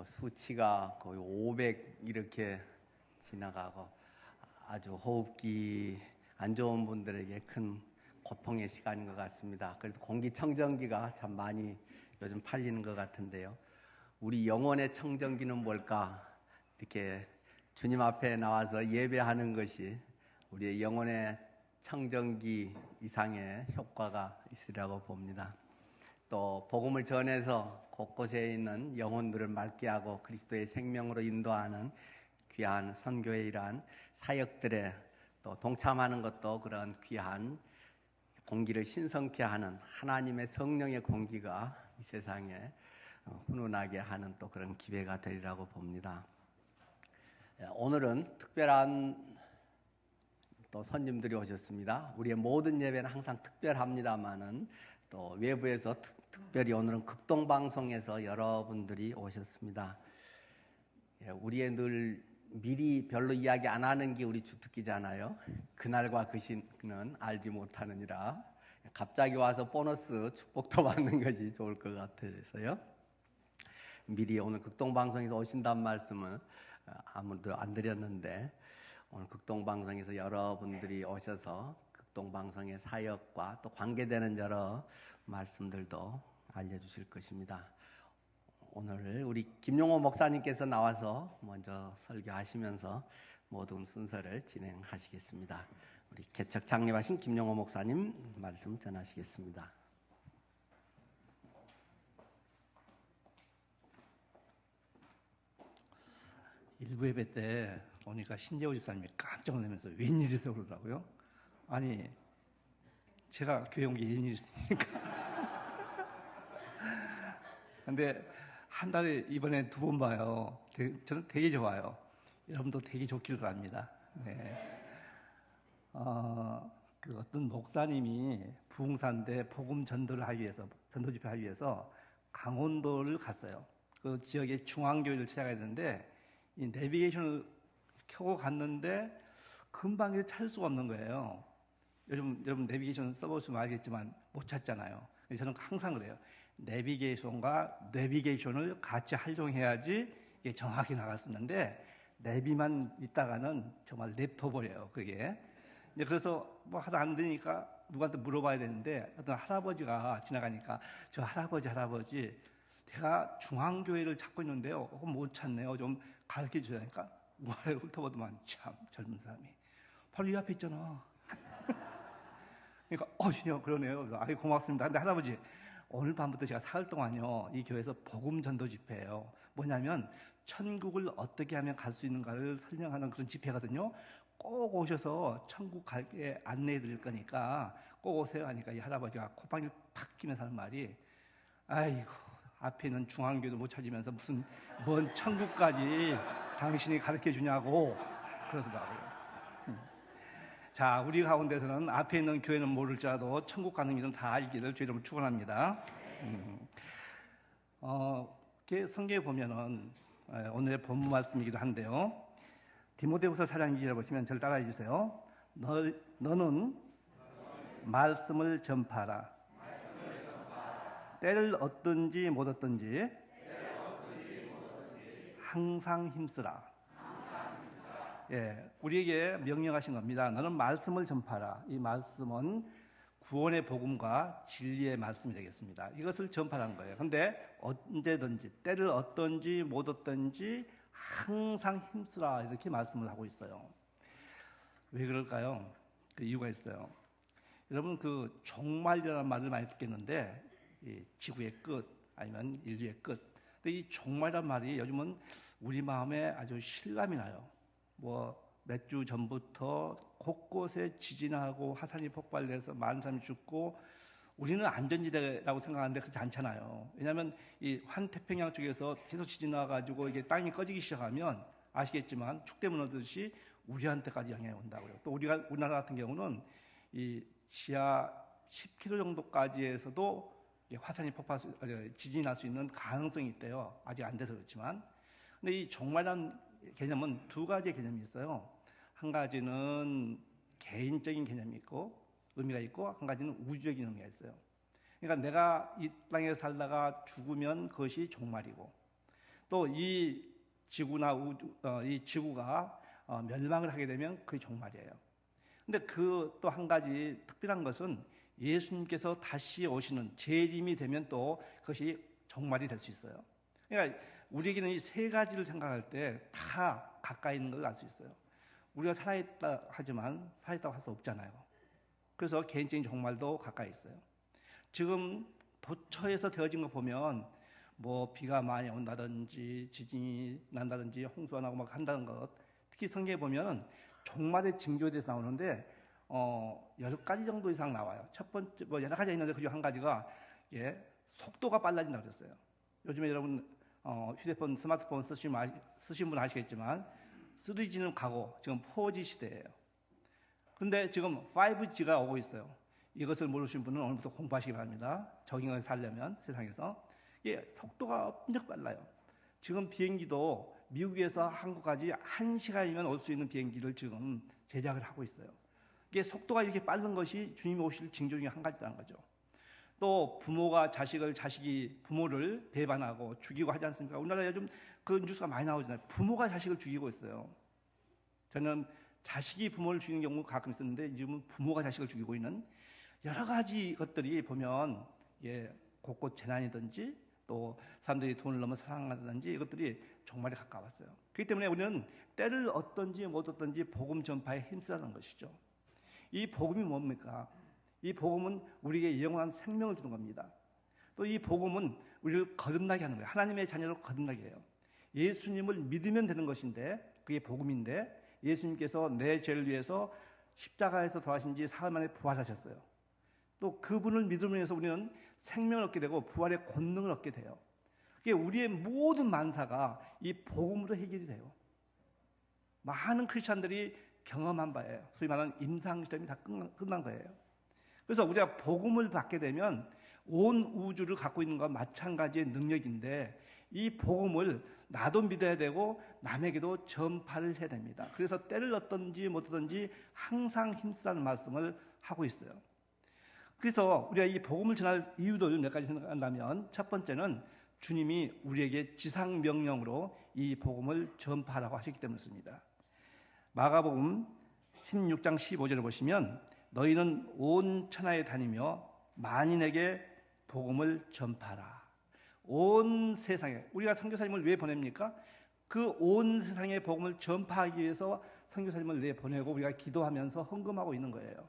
수치가 거의 500 이렇게 지나가고 아주 호흡기 안 좋은 분들에게 큰 고통의 시간인 것 같습니다. 그래서 공기청정기가 참 많이 요즘 팔리는 것 같은데요. 우리 영혼의 청정기는 뭘까? 이렇게 주님 앞에 나와서 예배하는 것이 우리의 영혼의 청정기 이상의 효과가 있으리라고 봅니다. 또 복음을 전해서 곳곳에 있는 영혼들을 맑게 하고 그리스도의 생명으로 인도하는 귀한 선교의 일한 사역들에 또 동참하는 것도 그런 귀한 공기를 신성케 하는 하나님의 성령의 공기가 이 세상에 훈훈하게 하는 또 그런 기회가 되리라고 봅니다. 오늘은 특별한 또 손님들이 오셨습니다. 우리의 모든 예배는 항상 특별합니다만은 또 외부에서 특별히 오늘은 극동방송에서 여러분들이 오셨습니다. 우리의 늘 미리 별로 이야기 안 하는 게 우리 주특기잖아요. 그날과 그 시는 알지 못하느니라. 갑자기 와서 보너스 축복도 받는 것이 좋을 것 같아서요. 미리 오늘 극동방송에서 오신다는 말씀을 아무도 안 드렸는데 오늘 극동방송에서 여러분들이 오셔서 극동방송의 사역과 또 관계되는 여러 말씀들도 알려주실 것입니다. 오늘 우리 김용호 목사님께서 나와서 먼저 설교하시면서 모든 순서를 진행하시겠습니다. 우리 개척 창립하신 김용호 목사님 말씀 전하시겠습니다. 일부 예배 때 보니까 신재호 집사님이 깜짝 놀라면서 웬일이세요 그러더라고요. 아니 제가 교회 온 게 웬일이십니까? 근데 한 달에 이번에 2번 봐요. 저는 되게 좋아요. 여러분도 되게 좋기를 바랍니다. 네. 그 어떤 목사님이 부흥사인데 복음 전도를 하기 위해서 전도 집회하기 위해서 강원도를 갔어요. 그 지역의 중앙교회를 찾아가야 되는데 이 내비게이션을 켜고 갔는데 금방 찾을 수가 없는 거예요. 요즘 여러분 내비게이션 써보시면 알겠지만 못 찾잖아요. 저는 항상 그래요. 내비게이션을 같이 활용해야지 이게 정확히 나갈 수 있는데 내비만 있다가는 정말 랩터버려요. 그게. 그래서 뭐 하다 안 되니까 누구한테 물어봐야 되는데 어떤 할아버지가 지나가니까 저 할아버지 제가 중앙교회를 찾고 있는데요. 못 찾네요. 좀 가르쳐 주자니까 우아래 훑어보더만 참 젊은 사람이 바로 이 앞에 있잖아. 그러니까 진짜 그러네요. 그래서 고맙습니다. 근데 할아버지 오늘 밤부터 제가 사흘 동안요 이 교회에서 복음 전도 집회예요. 뭐냐면 천국을 어떻게 하면 갈 수 있는가를 설명하는 그런 집회거든요. 꼭 오셔서 천국 갈게 안내해 드릴 거니까 꼭 오세요 하니까 이 할아버지가 콧방귀를 팍 끼면서 하는 말이 아이고 앞에 있는 중앙교회도 못 찾으면서 무슨 먼 천국까지 당신이 가르쳐 주냐고 그러더라고요. 자, 우리 가운데서는 앞에 있는 교회는 모를지라도 천국 가는 길은 다 알기를 주의 이름으로 축원합니다. 성경에 보면은 오늘의 본문 말씀이기도 한데요. 디모데후서 4장 2절을 보시면 저를 따라해 주세요. 너는 말씀을 전파하라. 때를 얻든지 못 얻든지 항상 힘쓰라. 예, 우리에게 명령하신 겁니다. 너는 말씀을 전파하라. 이 말씀은 구원의 복음과 진리의 말씀이 되겠습니다. 이것을 전파하는 거예요. 근데 언제든지 때를 얻든지 못 얻든지 항상 힘쓰라 이렇게 말씀을 하고 있어요. 왜 그럴까요? 그 이유가 있어요. 여러분 그 종말이라는 말을 많이 듣겠는데 이 지구의 끝 아니면 인류의 끝. 근데 이 종말이라는 말이 요즘은 우리 마음에 아주 실감이 나요. 몇 주 전부터 곳곳에 지진하고 화산이 폭발해서 많은 사람이 죽고 우리는 안전지대라고 생각하는데 그렇지 않잖아요. 왜냐하면 이 환태평양 쪽에서 계속 지진 나가지고 이게 땅이 꺼지기 시작하면 아시겠지만 축대문 오듯이 우리한테까지 영향이 온다고요. 또 우리나라 같은 경우는 이 지하 10km 정도까지에서도 화산이 지진이 날 수 있는 가능성이 있대요. 아직 안 돼서 그렇지만. 근데 이 종말이라는 개념은 2가지의 개념이 있어요. 한 가지는 개인적인 개념이 있고 의미가 있고 한 가지는 우주적인 의미가 있어요. 그러니까 내가 이 땅에 살다가 죽으면 그것이 종말이고 또 이 지구나 이 지구가 멸망을 하게 되면 그게 종말이에요. 근데 그 또 한 가지 특별한 것은 예수님께서 다시 오시는 재림이 되면 또 그것이 종말이 될 수 있어요. 그러니까 우리에게는 이 세 가지를 생각할 때 다 가까이 있는 걸 알 수 있어요. 우리가 살아있다 하지만 살아있다고 할 수 없잖아요. 그래서 개인적인 종말도 가까이 있어요. 지금 도처에서 되어진 거 보면 뭐 비가 많이 온다든지 지진이 난다든지 홍수가 나고 막 한다는 것, 특히 성경에 보면 종말의 징조에 대해서 나오는데 10가지 정도 이상 나와요. 첫 번째 뭐 여러 가지 있는데 그중 한 가지가 속도가 빨라진다고 그랬어요. 요즘에 여러분 휴대폰, 스마트폰 쓰신 분 아시겠지만 3G는 가고 지금 4G 시대예요. 그런데 지금 5G가 오고 있어요. 이것을 모르신 분은 오늘부터 공부하시기 바랍니다. 적응을 살려면 세상에서. 속도가 엄청 빨라요. 지금 비행기도 미국에서 한국까지 1시간이면 올 수 있는 비행기를 지금 제작을 하고 있어요. 이게 속도가 이렇게 빠른 것이 주님이 오실 징조 중에 한 가지라는 거죠. 또 부모가 자식이 부모를 배반하고 죽이고 하지 않습니까? 우리나라에 요즘 그 뉴스가 많이 나오잖아요. 부모가 자식을 죽이고 있어요. 저는 자식이 부모를 죽이는 경우 가끔 있었는데 지금은 부모가 자식을 죽이고 있는 여러 가지 것들이 보면 곳곳 재난이든지 또 사람들이 돈을 너무 사랑한다든지 이것들이 정말에 가까웠어요. 그렇기 때문에 우리는 때를 얻든지 못 얻든지 복음 전파에 힘쓰라는 것이죠. 이 복음이 뭡니까? 이 복음은 우리에게 영원한 생명을 주는 겁니다. 또 이 복음은 우리를 거듭나게 하는 거예요. 하나님의 자녀로 거듭나게 해요. 예수님을 믿으면 되는 것인데 그게 복음인데 예수님께서 내 죄를 위해서 십자가에서 돌아가신 지 사흘 만에 부활하셨어요. 또 그분을 믿음으로 해서 우리는 생명을 얻게 되고 부활의 권능을 얻게 돼요. 그게 우리의 모든 만사가 이 복음으로 해결이 돼요. 많은 크리스찬들이 경험한 바예요. 소위 말하는 임상시험이 다 끝난 거예요. 그래서 우리가 복음을 받게 되면 온 우주를 갖고 있는 것과 마찬가지의 능력인데 이 복음을 나도 믿어야 되고 남에게도 전파를 해야 됩니다. 그래서 때를 얻든지 못 얻든지 항상 힘쓰라는 말씀을 하고 있어요. 그래서 우리가 이 복음을 전할 이유를 몇 가지 생각한다면 첫 번째는 주님이 우리에게 지상 명령으로 이 복음을 전파하라고 하셨기 때문이었습니다. 마가복음 16장 15절을 보시면 너희는 온 천하에 다니며 만인에게 복음을 전파하라. 온 세상에 우리가 선교사님을 왜 보냅니까? 그 온 세상에 복음을 전파하기 위해서 선교사님을 내보내고 우리가 기도하면서 헌금하고 있는 거예요.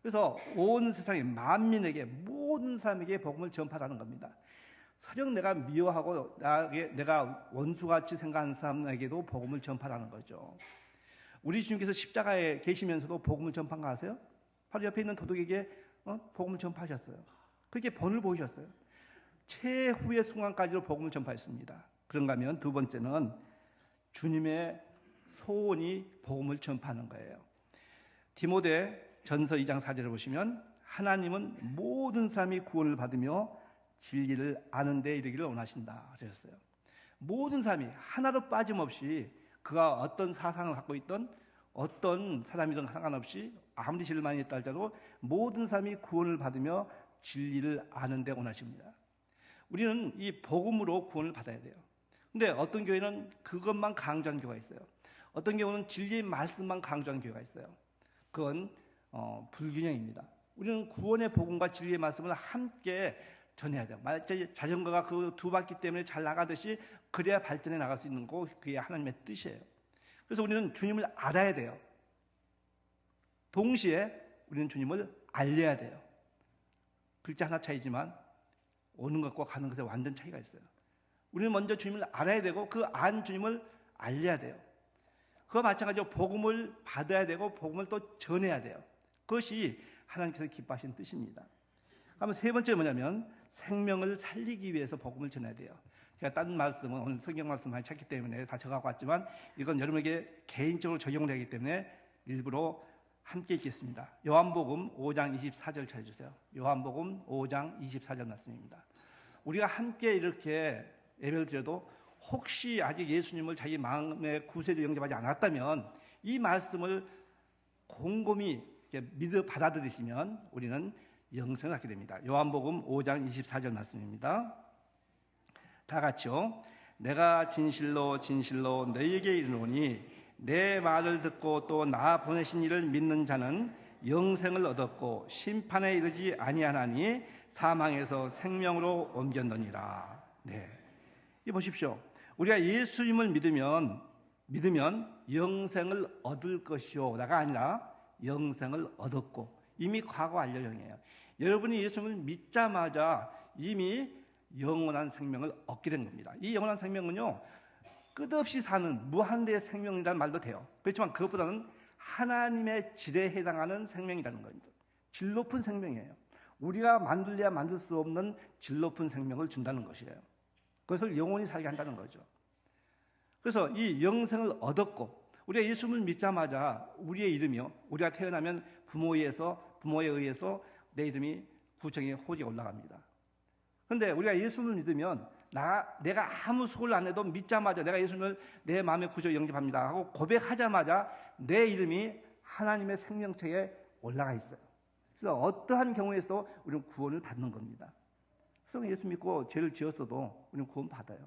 그래서 온 세상에 만민에게 모든 사람에게 복음을 전파하라는 겁니다. 설령 내가 미워하고 내가 원수같이 생각하는 사람에게도 복음을 전파하라는 거죠. 우리 주님께서 십자가에 계시면서도 복음을 전파한 거 아세요? 바로 옆에 있는 도둑에게 복음을 전파하셨어요. 그렇게 본을 보이셨어요. 최후의 순간까지도 복음을 전파했습니다. 그런가 하면 두 번째는 주님의 소원이 복음을 전파하는 거예요. 디모데 전서 2장 4절을 보시면 하나님은 모든 사람이 구원을 받으며 진리를 아는 데 이르기를 원하신다 그러셨어요. 모든 사람이 하나도 빠짐없이 그가 어떤 사상을 갖고 있던 어떤 사람이든 상관없이 아무리 죄를 많이 했다 할지라도 모든 사람이 구원을 받으며 진리를 아는 데 원하십니다. 우리는 이 복음으로 구원을 받아야 돼요. 근데 어떤 교회는 그것만 강조하는 교회가 있어요. 어떤 경우는 진리의 말씀만 강조하는 교회가 있어요. 그건 불균형입니다. 우리는 구원의 복음과 진리의 말씀을 함께 전해야 돼요. 마치 자전거가 그 두 바퀴 때문에 잘 나가듯이 그래야 발전해 나갈 수 있는 거 그게 하나님의 뜻이에요. 그래서 우리는 주님을 알아야 돼요. 동시에 우리는 주님을 알려야 돼요. 글자 하나 차이지만 오는 것과 가는 것에 완전 차이가 있어요. 우리는 먼저 주님을 알아야 되고 그 안 주님을 알려야 돼요. 그와 마찬가지로 복음을 받아야 되고 복음을 또 전해야 돼요. 그것이 하나님께서 기뻐하시는 뜻입니다. 그러면 세 번째 뭐냐면 생명을 살리기 위해서 복음을 전해야 돼요. 제가 다른 말씀은 오늘 성경 말씀 많이 찾기 때문에 다 적어갖고 왔지만 이건 여러분에게 개인적으로 적용을 하기 때문에 일부러 함께 읽겠습니다. 요한복음 5장 24절 찾아주세요. 요한복음 5장 24절 말씀입니다. 우리가 함께 이렇게 예배를 드려도 혹시 아직 예수님을 자기 마음의 구세주로 영접하지 않았다면 이 말씀을 곰곰이 믿어 받아들이시면 우리는 영생을 갖게 됩니다. 요한복음 5장 24절 말씀입니다. 다 같이요. 내가 진실로 진실로 너희에게 이르노니 내 말을 듣고 또 나 보내신 이를 믿는 자는 영생을 얻었고 심판에 이르지 아니하나니 사망에서 생명으로 옮겼느니라. 네, 이 보십시오. 우리가 예수님을 믿으면 영생을 얻을 것이오라가 아니라 영생을 얻었고, 이미 과거 완료형이에요. 여러분이 예수님을 믿자마자 이미 영원한 생명을 얻게 된 겁니다. 이 영원한 생명은요, 끝없이 사는 무한대의 생명이라는 말도 돼요. 그렇지만 그것보다는 하나님의 질에 해당하는 생명이라는 겁니다. 질 높은 생명이에요. 우리가 만들려야 만들 수 없는 질 높은 생명을 준다는 것이에요. 그것을 영원히 살게 한다는 거죠. 그래서 이 영생을 얻었고, 우리가 예수님을 믿자마자 우리의 이름이요, 우리가 태어나면 부모에 의해서 내 이름이 구청의 호지에 올라갑니다. 그런데 우리가 예수님을 믿으면 내가 아무 수고를 안 해도 믿자마자 내가 예수님을 내 마음의 구주로 영접합니다 하고 고백하자마자 내 이름이 하나님의 생명책에 올라가 있어요. 그래서 어떠한 경우에서도 우리는 구원을 받는 겁니다. 그래서 예수 믿고 죄를 지었어도 우리는 구원 받아요.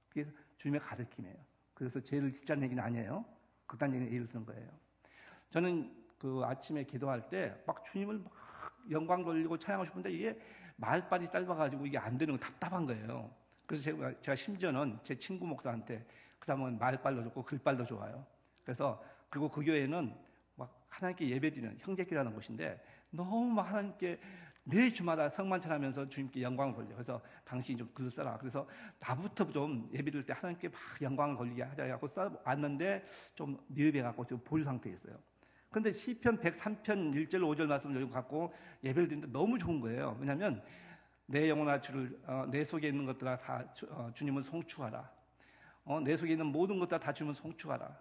그게 주님의 가르침이에요. 그래서 죄를 짓자는 얘기는 아니에요. 극단적인 예를 드는 거예요. 저는 그 아침에 기도할 때 막 주님을 막 영광 돌리고 찬양하고 싶은데 이게 말빨이 짧아가지고 이게 안 되는 거 답답한 거예요. 그래서 제가 심지어는 제 친구 목사한테 그 사람은 말빨도 좋고 글빨도 좋아요. 그래서 그리고 그 교회는 막 하나님께 예배드리는 형제교회라는 곳인데 너무 막 하나님께 매 주마다 성만 찬하면서 주님께 영광을 돌려. 그래서 당신이 좀 글 써라. 그래서 나부터 좀 예배드릴 때 하나님께 막 영광을 돌리게 하자 하고 써왔는데 좀 미흡해갖고 지금 보류 상태에 있어요. 그런데 시편 103편 1절 5절 말씀을 갖고 예배를 드리는데 너무 좋은 거예요. 왜냐하면 내 영혼아 주를 내 속에 있는 것들아 다 주님을 송축하라. 내 속에 있는 모든 것들아 다 주님을 송축하라.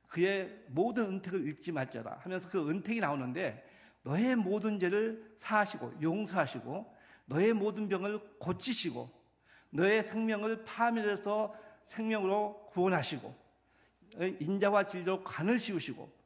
그의 모든 은택을 잊지 말자라 하면서 그 은택이 나오는데 너의 모든 죄를 사하시고 용서하시고 너의 모든 병을 고치시고 너의 생명을 파멸해서 생명으로 구원하시고 인자와 진리로 관을 씌우시고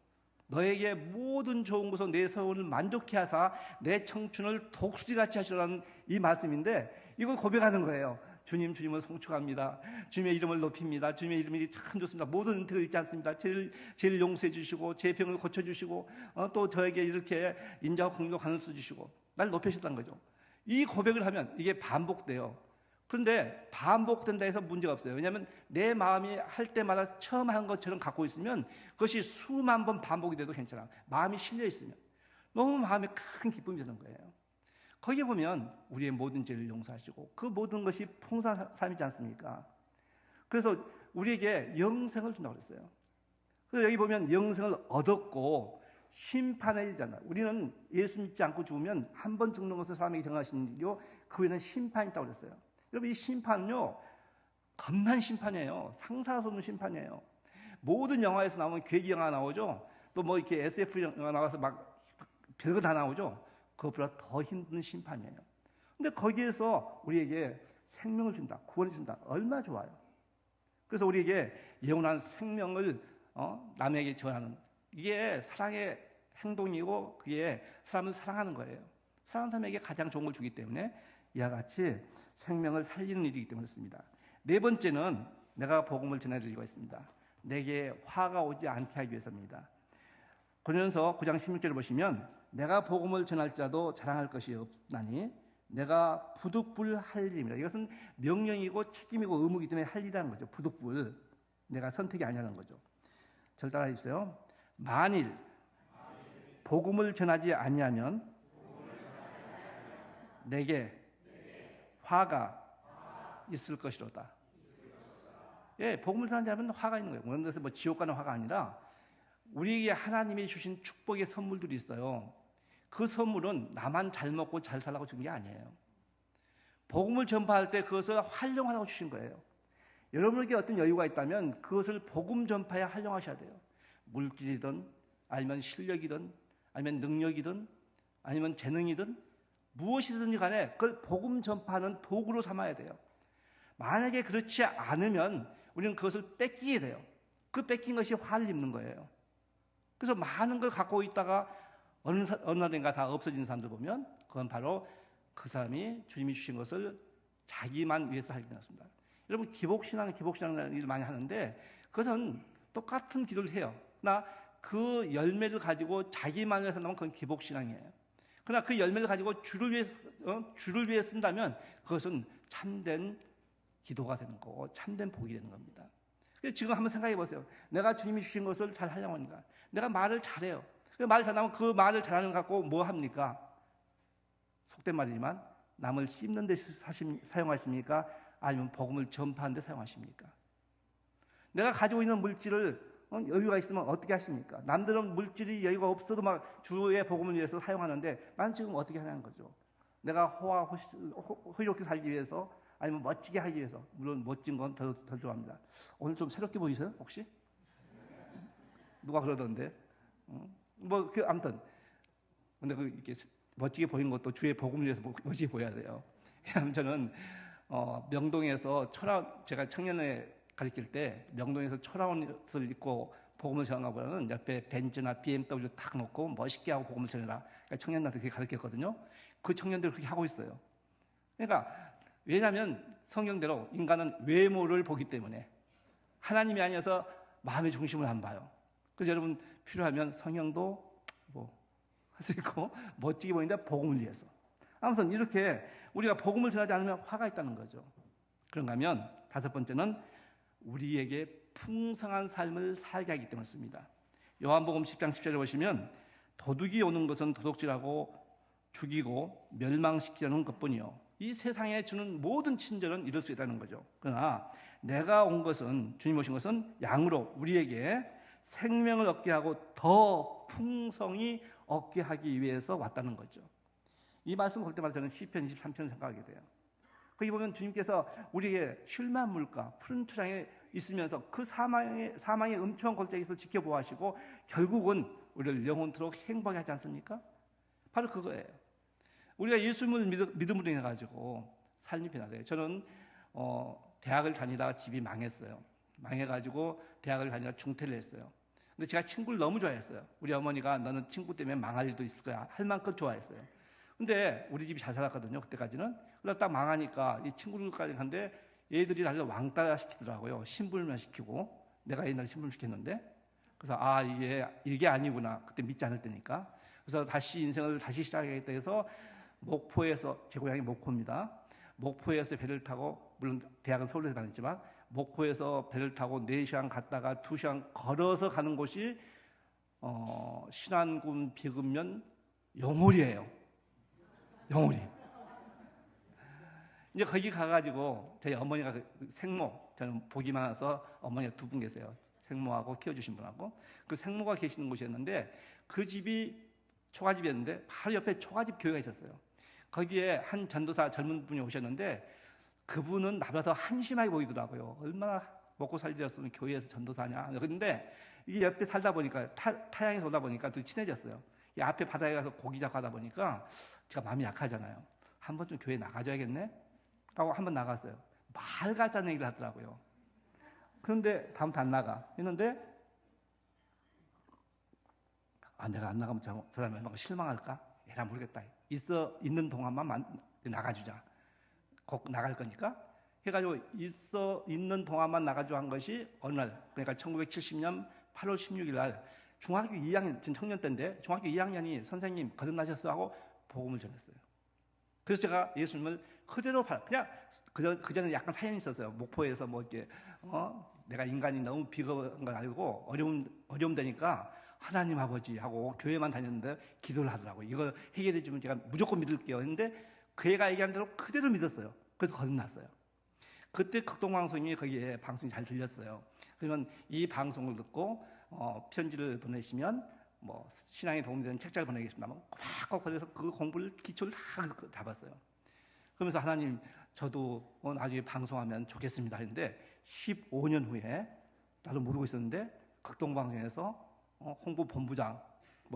너에게 모든 좋은 것으로 내 소원을 만족케 하사 내 청춘을 독수리같이 하시라는 이 말씀인데 이걸 고백하는 거예요. 주님을 송축합니다. 주님의 이름을 높입니다. 주님의 이름이 참 좋습니다. 모든 은택을 잊지 않습니다. 죄를 용서해 주시고 제 병을 고쳐주시고 또 저에게 이렇게 인자와 공의로 관을 써주시고 날 높여주셨다는 거죠. 이 고백을 하면 이게 반복돼요. 그런데 반복된다 해서 문제가 없어요. 왜냐하면 내 마음이 할 때마다 처음 한 것처럼 갖고 있으면 그것이 수만 번 반복이 돼도 괜찮아. 마음이 실려 있으면 너무 마음에 큰 기쁨이 드는 거예요. 거기에 보면 우리의 모든 죄를 용서하시고 그 모든 것이 풍성한 삶이지 않습니까? 그래서 우리에게 영생을 준다고 그랬어요. 그래서 여기 보면 영생을 얻었고 심판에 이르잖아. 우리는 예수 믿지 않고 죽으면 한 번 죽는 것을 사람에게 정하신 일이요 그 후에는 심판이 있다고 그랬어요. 여러분 이 심판은요 겁난 심판이에요. 상상할 수 없는 심판이에요. 모든 영화에서 나오면 괴기 영화 나오죠. 또 뭐 이렇게 SF 영화 나와서 막 별거 다 나오죠. 그것보다 더 힘든 심판이에요. 근데 거기에서 우리에게 생명을 준다, 구원을 준다. 얼마나 좋아요. 그래서 우리에게 영원한 생명을 남에게 전하는 이게 사랑의 행동이고 그게 사람을 사랑하는 거예요. 사랑하는 사람에게 가장 좋은 걸 주기 때문에 이와 같이 생명을 살리는 일이기 때문에 그렇습니다. 네 번째는 내가 복음을 전해드리고 있습니다. 내게 화가 오지 않게 하기 위해서입니다. 고린도서 9장 16절을 보시면 내가 복음을 전할 자도 자랑할 것이 없나니 내가 부득불 할 일입니다. 이것은 명령이고 책임이고 의무이기 때문에 할 일이라는 거죠. 부득불. 내가 선택이 아니라는 거죠. 절 따라해 주세요. 만일 복음을 전하지 아니하면 내게 화가 있을 것이로다. 예, 복음을 전하지 않으면 화가 있는 거예요. 그런 데서 뭐 지옥 가는 화가 아니라 우리에게 하나님이 주신 축복의 선물들이 있어요. 그 선물은 나만 잘 먹고 잘 살라고 준 게 아니에요. 복음을 전파할 때 그것을 활용하라고 주신 거예요. 여러분에게 어떤 여유가 있다면 그것을 복음 전파에 활용하셔야 돼요. 물질이든 아니면 실력이든 아니면 능력이든 아니면 재능이든 무엇이든지 간에 그걸 복음 전파하는 도구로 삼아야 돼요. 만약에 그렇지 않으면 우리는 그것을 뺏기게 돼요. 그 뺏긴 것이 화를 입는 거예요. 그래서 많은 걸 갖고 있다가 어느 날인가 다 없어진 사람들 보면 그건 바로 그 사람이 주님이 주신 것을 자기만 위해서 하게 되었습니다. 여러분 기복신앙이라는 일을 많이 하는데 그것은 똑같은 기도를 해요. 그러나 그 열매를 가지고 자기만을 해서 나면 그건 기복신앙이에요. 그러나 그 열매를 가지고 주를 위해 쓴다면 그것은 참된 기도가 되는 거고 참된 복이 되는 겁니다. 지금 한번 생각해 보세요. 내가 주님이 주신 것을 잘 하려고 하니까 내가 말을 잘해요. 말을 잘하면 그 말을 잘하는 것 갖고 뭐 합니까? 속된 말이지만 남을 씹는 데 사용하십니까? 아니면 복음을 전파하는 데 사용하십니까? 내가 가지고 있는 물질을 여유가 있으면 어떻게 하십니까? 남들은 물질이 여유가 없어도 막 주의 복음을 위해서 사용하는데 난 지금 어떻게 하냐는 거죠. 내가 호의롭게 살기 위해서 아니면 멋지게 하기 위해서. 물론 멋진 건 더 좋아합니다. 오늘 좀 새롭게 보이세요? 혹시? 누가 그러던데? 아무튼 근데 이렇게 멋지게 보이는 것도 주의 복음을 위해서 멋지게 보여야 돼요. 저는 명동에서 제가 청년회 가르칠 때 명동에서 철화옷을 입고 복음을 전하보다는 옆에 벤츠나 BMW 딱 놓고 멋있게 하고 복음을 전해라. 그러니까 청년들한테 그렇게 가르쳤거든요. 그 청년들 그렇게 하고 있어요. 그러니까 왜냐하면 성경대로 인간은 외모를 보기 때문에 하나님이 아니어서 마음의 중심을 안 봐요. 그래서 여러분 필요하면 성형도 할 수 있고 멋지게 보이는데 복음을 위해서. 아무튼 이렇게 우리가 복음을 전하지 않으면 화가 있다는 거죠. 그런가 하면 다섯 번째는 우리에게 풍성한 삶을 살게 하기 때문에 씁니다. 요한복음 10장 10절에 보시면 도둑이 오는 것은 도둑질하고 죽이고 멸망시키려는 것뿐이요 이 세상에 주는 모든 친절은 이룰 수 있다는 거죠. 그러나 내가 온 것은 주님 오신 것은 양으로 우리에게 생명을 얻게 하고 더 풍성히 얻게 하기 위해서 왔다는 거죠. 이 말씀 볼 때마다 저는 시편 23편을 생각하게 돼요. 거기 보면 주님께서 우리에게 쉴만 물가 푸른 초장에 있으면서 그 사망의 음침한 골짜기에서 지켜보아하시고 결국은 우리를 영원토록 행복하게 하지 않습니까? 바로 그거예요. 우리가 예수님을 믿음으로 인해 가지고 삶이 변화돼요. 저는 대학을 다니다가 집이 망했어요. 망해가지고 대학을 다니다가 중퇴를 했어요. 근데 제가 친구를 너무 좋아했어요. 우리 어머니가 너는 친구 때문에 망할 일도 있을 거야 할 만큼 좋아했어요. 근데 우리 집이 잘 살았거든요. 그때까지는. 그러다 딱 망하니까 이 친구들까지 갔는데 얘들이 나를 왕따 시키더라고요. 신불만 시키고. 내가 옛날에 신불 시켰는데 그래서 이게 아니구나. 그때 믿지 않을 때니까. 그래서 다시 인생을 다시 시작하겠다 해서 목포에서, 제 고향이 목포입니다. 목포에서 배를 타고, 물론 대학은 서울에서 다녔지만 목포에서 배를 타고 4시간 갔다가 2시간 걸어서 가는 곳이 신안군 비읍면 영월이에요. 영월이. 이제 거기 가가지고 저희 어머니가 생모, 저는 복이 많아서 어머니가 2분 계세요. 생모하고 키워주신 분하고. 그 생모가 계시는 곳이었는데 그 집이 초가집이었는데 바로 옆에 초가집 교회가 있었어요. 거기에 한 전도사 젊은 분이 오셨는데 그분은 나보다 더 한심하게 보이더라고요. 얼마나 먹고 살리었으면 교회에서 전도사냐. 그런데 이게 옆에 살다 보니까 타양에서 오다 보니까 또 친해졌어요. 이 앞에 바다에 가서 고기 잡고 하다 보니까 제가 마음이 약하잖아요. 한 번쯤 교회 나가줘야겠네 하고 한 번 나갔어요. 말 같다는 얘기를 하더라고요. 그런데 다음부터 안 나가 했는데 내가 안 나가면 저 사람이 얼마나 실망할까? 에라 모르겠다. 있는 동안만 나가주자. 꼭 나갈 거니까 해가지고 있는 동안만 나가주자 한 것이 어느 날, 그러니까 1970년 8월 16일 날 중학교 2학년, 지금 청년 때인데 중학교 2학년이 선생님 거듭나셨어 하고 복음을 전했어요. 그래서 제가 예수님을 그대로 그냥 그전에 약간 사연이 있었어요. 목포에서 이렇게 내가 인간이 너무 비겁한 걸 알고 어려움 되니까 하나님 아버지 하고 교회만 다녔는데 기도를 하더라고요. 이거 해결해 주면 제가 무조건 믿을게요 했는데 그 애가 얘기한 대로 그대로 믿었어요. 그래서 거듭났어요. 그때 극동방송이 거기에 방송이 잘 들렸어요. 그러면 이 방송을 듣고 편지를 보내시면 신앙에 도움이 되는 책자를 보내겠습니다. 꽉꽉 보내서 그 공부를 기초를 다 잡았어요. 그러면서 하나님 저도 나중에 방송하면 좋겠습니다 했는데 15년 후에 나도 모르고 있었는데 극동방송에서 홍보 본부장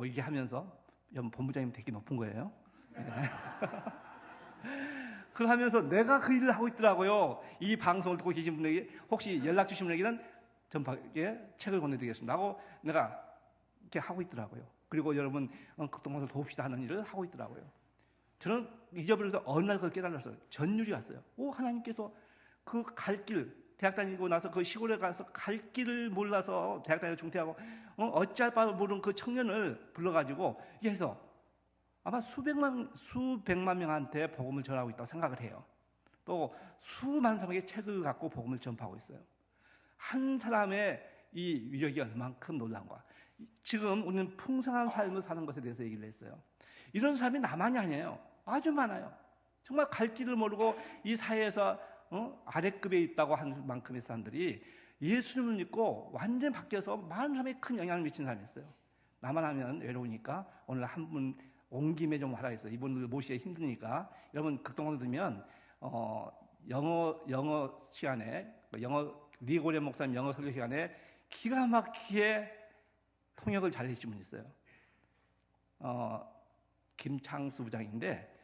이게 하면서 본부장님 되게 높은 거예요. 그거 하면서 내가 그 일을 하고 있더라고요. 이 방송을 듣고 계신 분에게 혹시 연락 주신 분에게는 전파에 책을 보내드리겠습니다 하고 내가 이렇게 하고 있더라고요. 그리고 여러분 극동방송 도웁시다 하는 일을 하고 있더라고요. 저는 잊어버려서 어느 날 그걸 깨달았어요. 전율이 왔어요. 하나님께서 그 갈 길, 대학 다니고 나서 그 시골에 가서 갈 길을 몰라서 대학 다니고 중퇴하고 어찌할 바 모르는 그 청년을 불러가지고 이게 해서 아마 수백만 명한테 복음을 전하고 있다고 생각을 해요. 또 수많은 사람에게 책을 갖고 복음을 전파하고 있어요. 한 사람의 이 위력이 얼만큼 놀라운가. 지금 우리는 풍성한 삶을 사는 것에 대해서 얘기를 했어요. 이런 사람이 나만이 아니에요. 아주 많아요. 정말 갈 길을 모르고 이 사회에서 아래급에 있다고 하는 만큼의 사람들이 예수님을 믿고 완전히 바뀌어서 많은 사람에게 큰 영향을 미친 사람이 있어요. 나만 하면 외로우니까 오늘 한 분 온 김에 좀 하라 했어요. 이분들 모시기 힘드니까 여러분 극동으로 들으면 영어 시간에 리고레 목사님 영어 설교 시간에 기가 막히게 통역을 잘 해주신 분이 있어요. 김창수 부장인데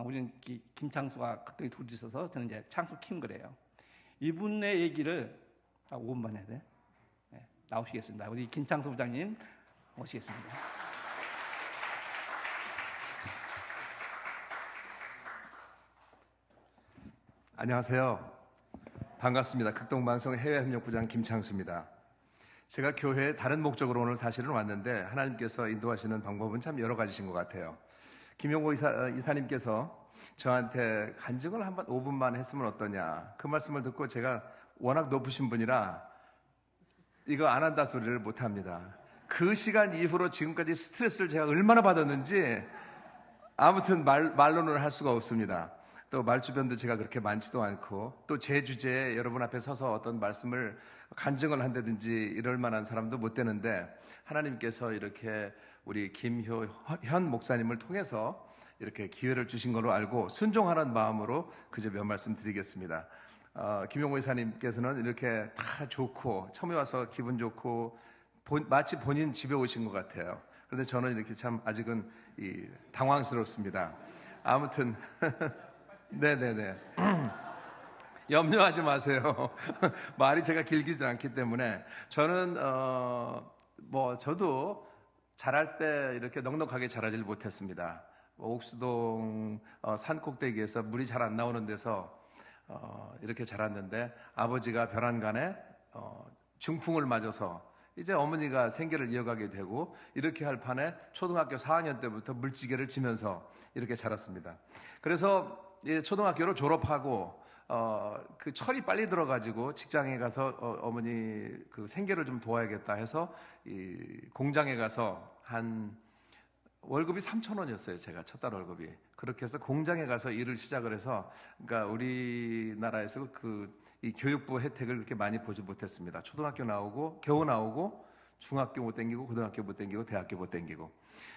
우리는 김창수가 극동에 둘이 있어서 저는 이제 창수 킴 그래요. 이분의 얘기를 5분만 해야 돼. 네, 나오시겠습니다. 우리 김창수 부장님 오시겠습니다. 안녕하세요. 반갑습니다. 극동방송 해외협력부장 김창수입니다. 제가 교회에 다른 목적으로 오늘 사실은 왔는데 하나님께서 인도하시는 방법은 참 여러 가지신 것 같아요. 김용호 이사님께서 저한테 간증을 한번 5분만 했으면 어떠냐, 그 말씀을 듣고 제가 워낙 높으신 분이라 이거 안 한다 소리를 못합니다. 그 시간 이후로 지금까지 스트레스를 제가 얼마나 받았는지 아무튼 말로는 할 수가 없습니다. 또 말주변도 제가 그렇게 많지도 않고 또 제 주제에 여러분 앞에 서서 어떤 말씀을 간증을 한다든지 이럴 만한 사람도 못 되는데 하나님께서 이렇게 우리 김현 목사님을 통해서 이렇게 기회를 주신 걸로 알고 순종하는 마음으로 그저 몇 말씀 드리겠습니다. 김용호 이사님께서는 이렇게 다 좋고 처음에 와서 기분 좋고 마치 본인 집에 오신 것 같아요. 그런데 저는 이렇게 참 아직은 당황스럽습니다. 아무튼 네네네. 염려하지 마세요. 말이 제가 길기지 않기 때문에 저는 저도 자랄 때 이렇게 넉넉하게 자라질 못했습니다. 옥수동 산꼭대기에서 물이 잘 안 나오는 데서 이렇게 자랐는데 아버지가 벼란간에 중풍을 맞아서 이제 어머니가 생계를 이어가게 되고 이렇게 할 판에 초등학교 4학년 때부터 물지개를 치면서 이렇게 자랐습니다. 그래서 초등학교를 졸업하고 그 철이 빨리 들어가지고 직장에 가서 어머니 그 생계를 좀 도와야겠다 해서 이 공장에 가서 한 월급이 3,000원이었어요. 제가 첫 달 월급이. 그렇게 해서 공장에 가서 일을 시작을 해서 그러니까 우리나라에서 이 교육부 혜택을 그렇게 많이 보지 못했습니다. 초등학교 나오고 겨우 나오고 중학교 못 땡기고 고등학교 못 땡기고 대학교 못 땡기고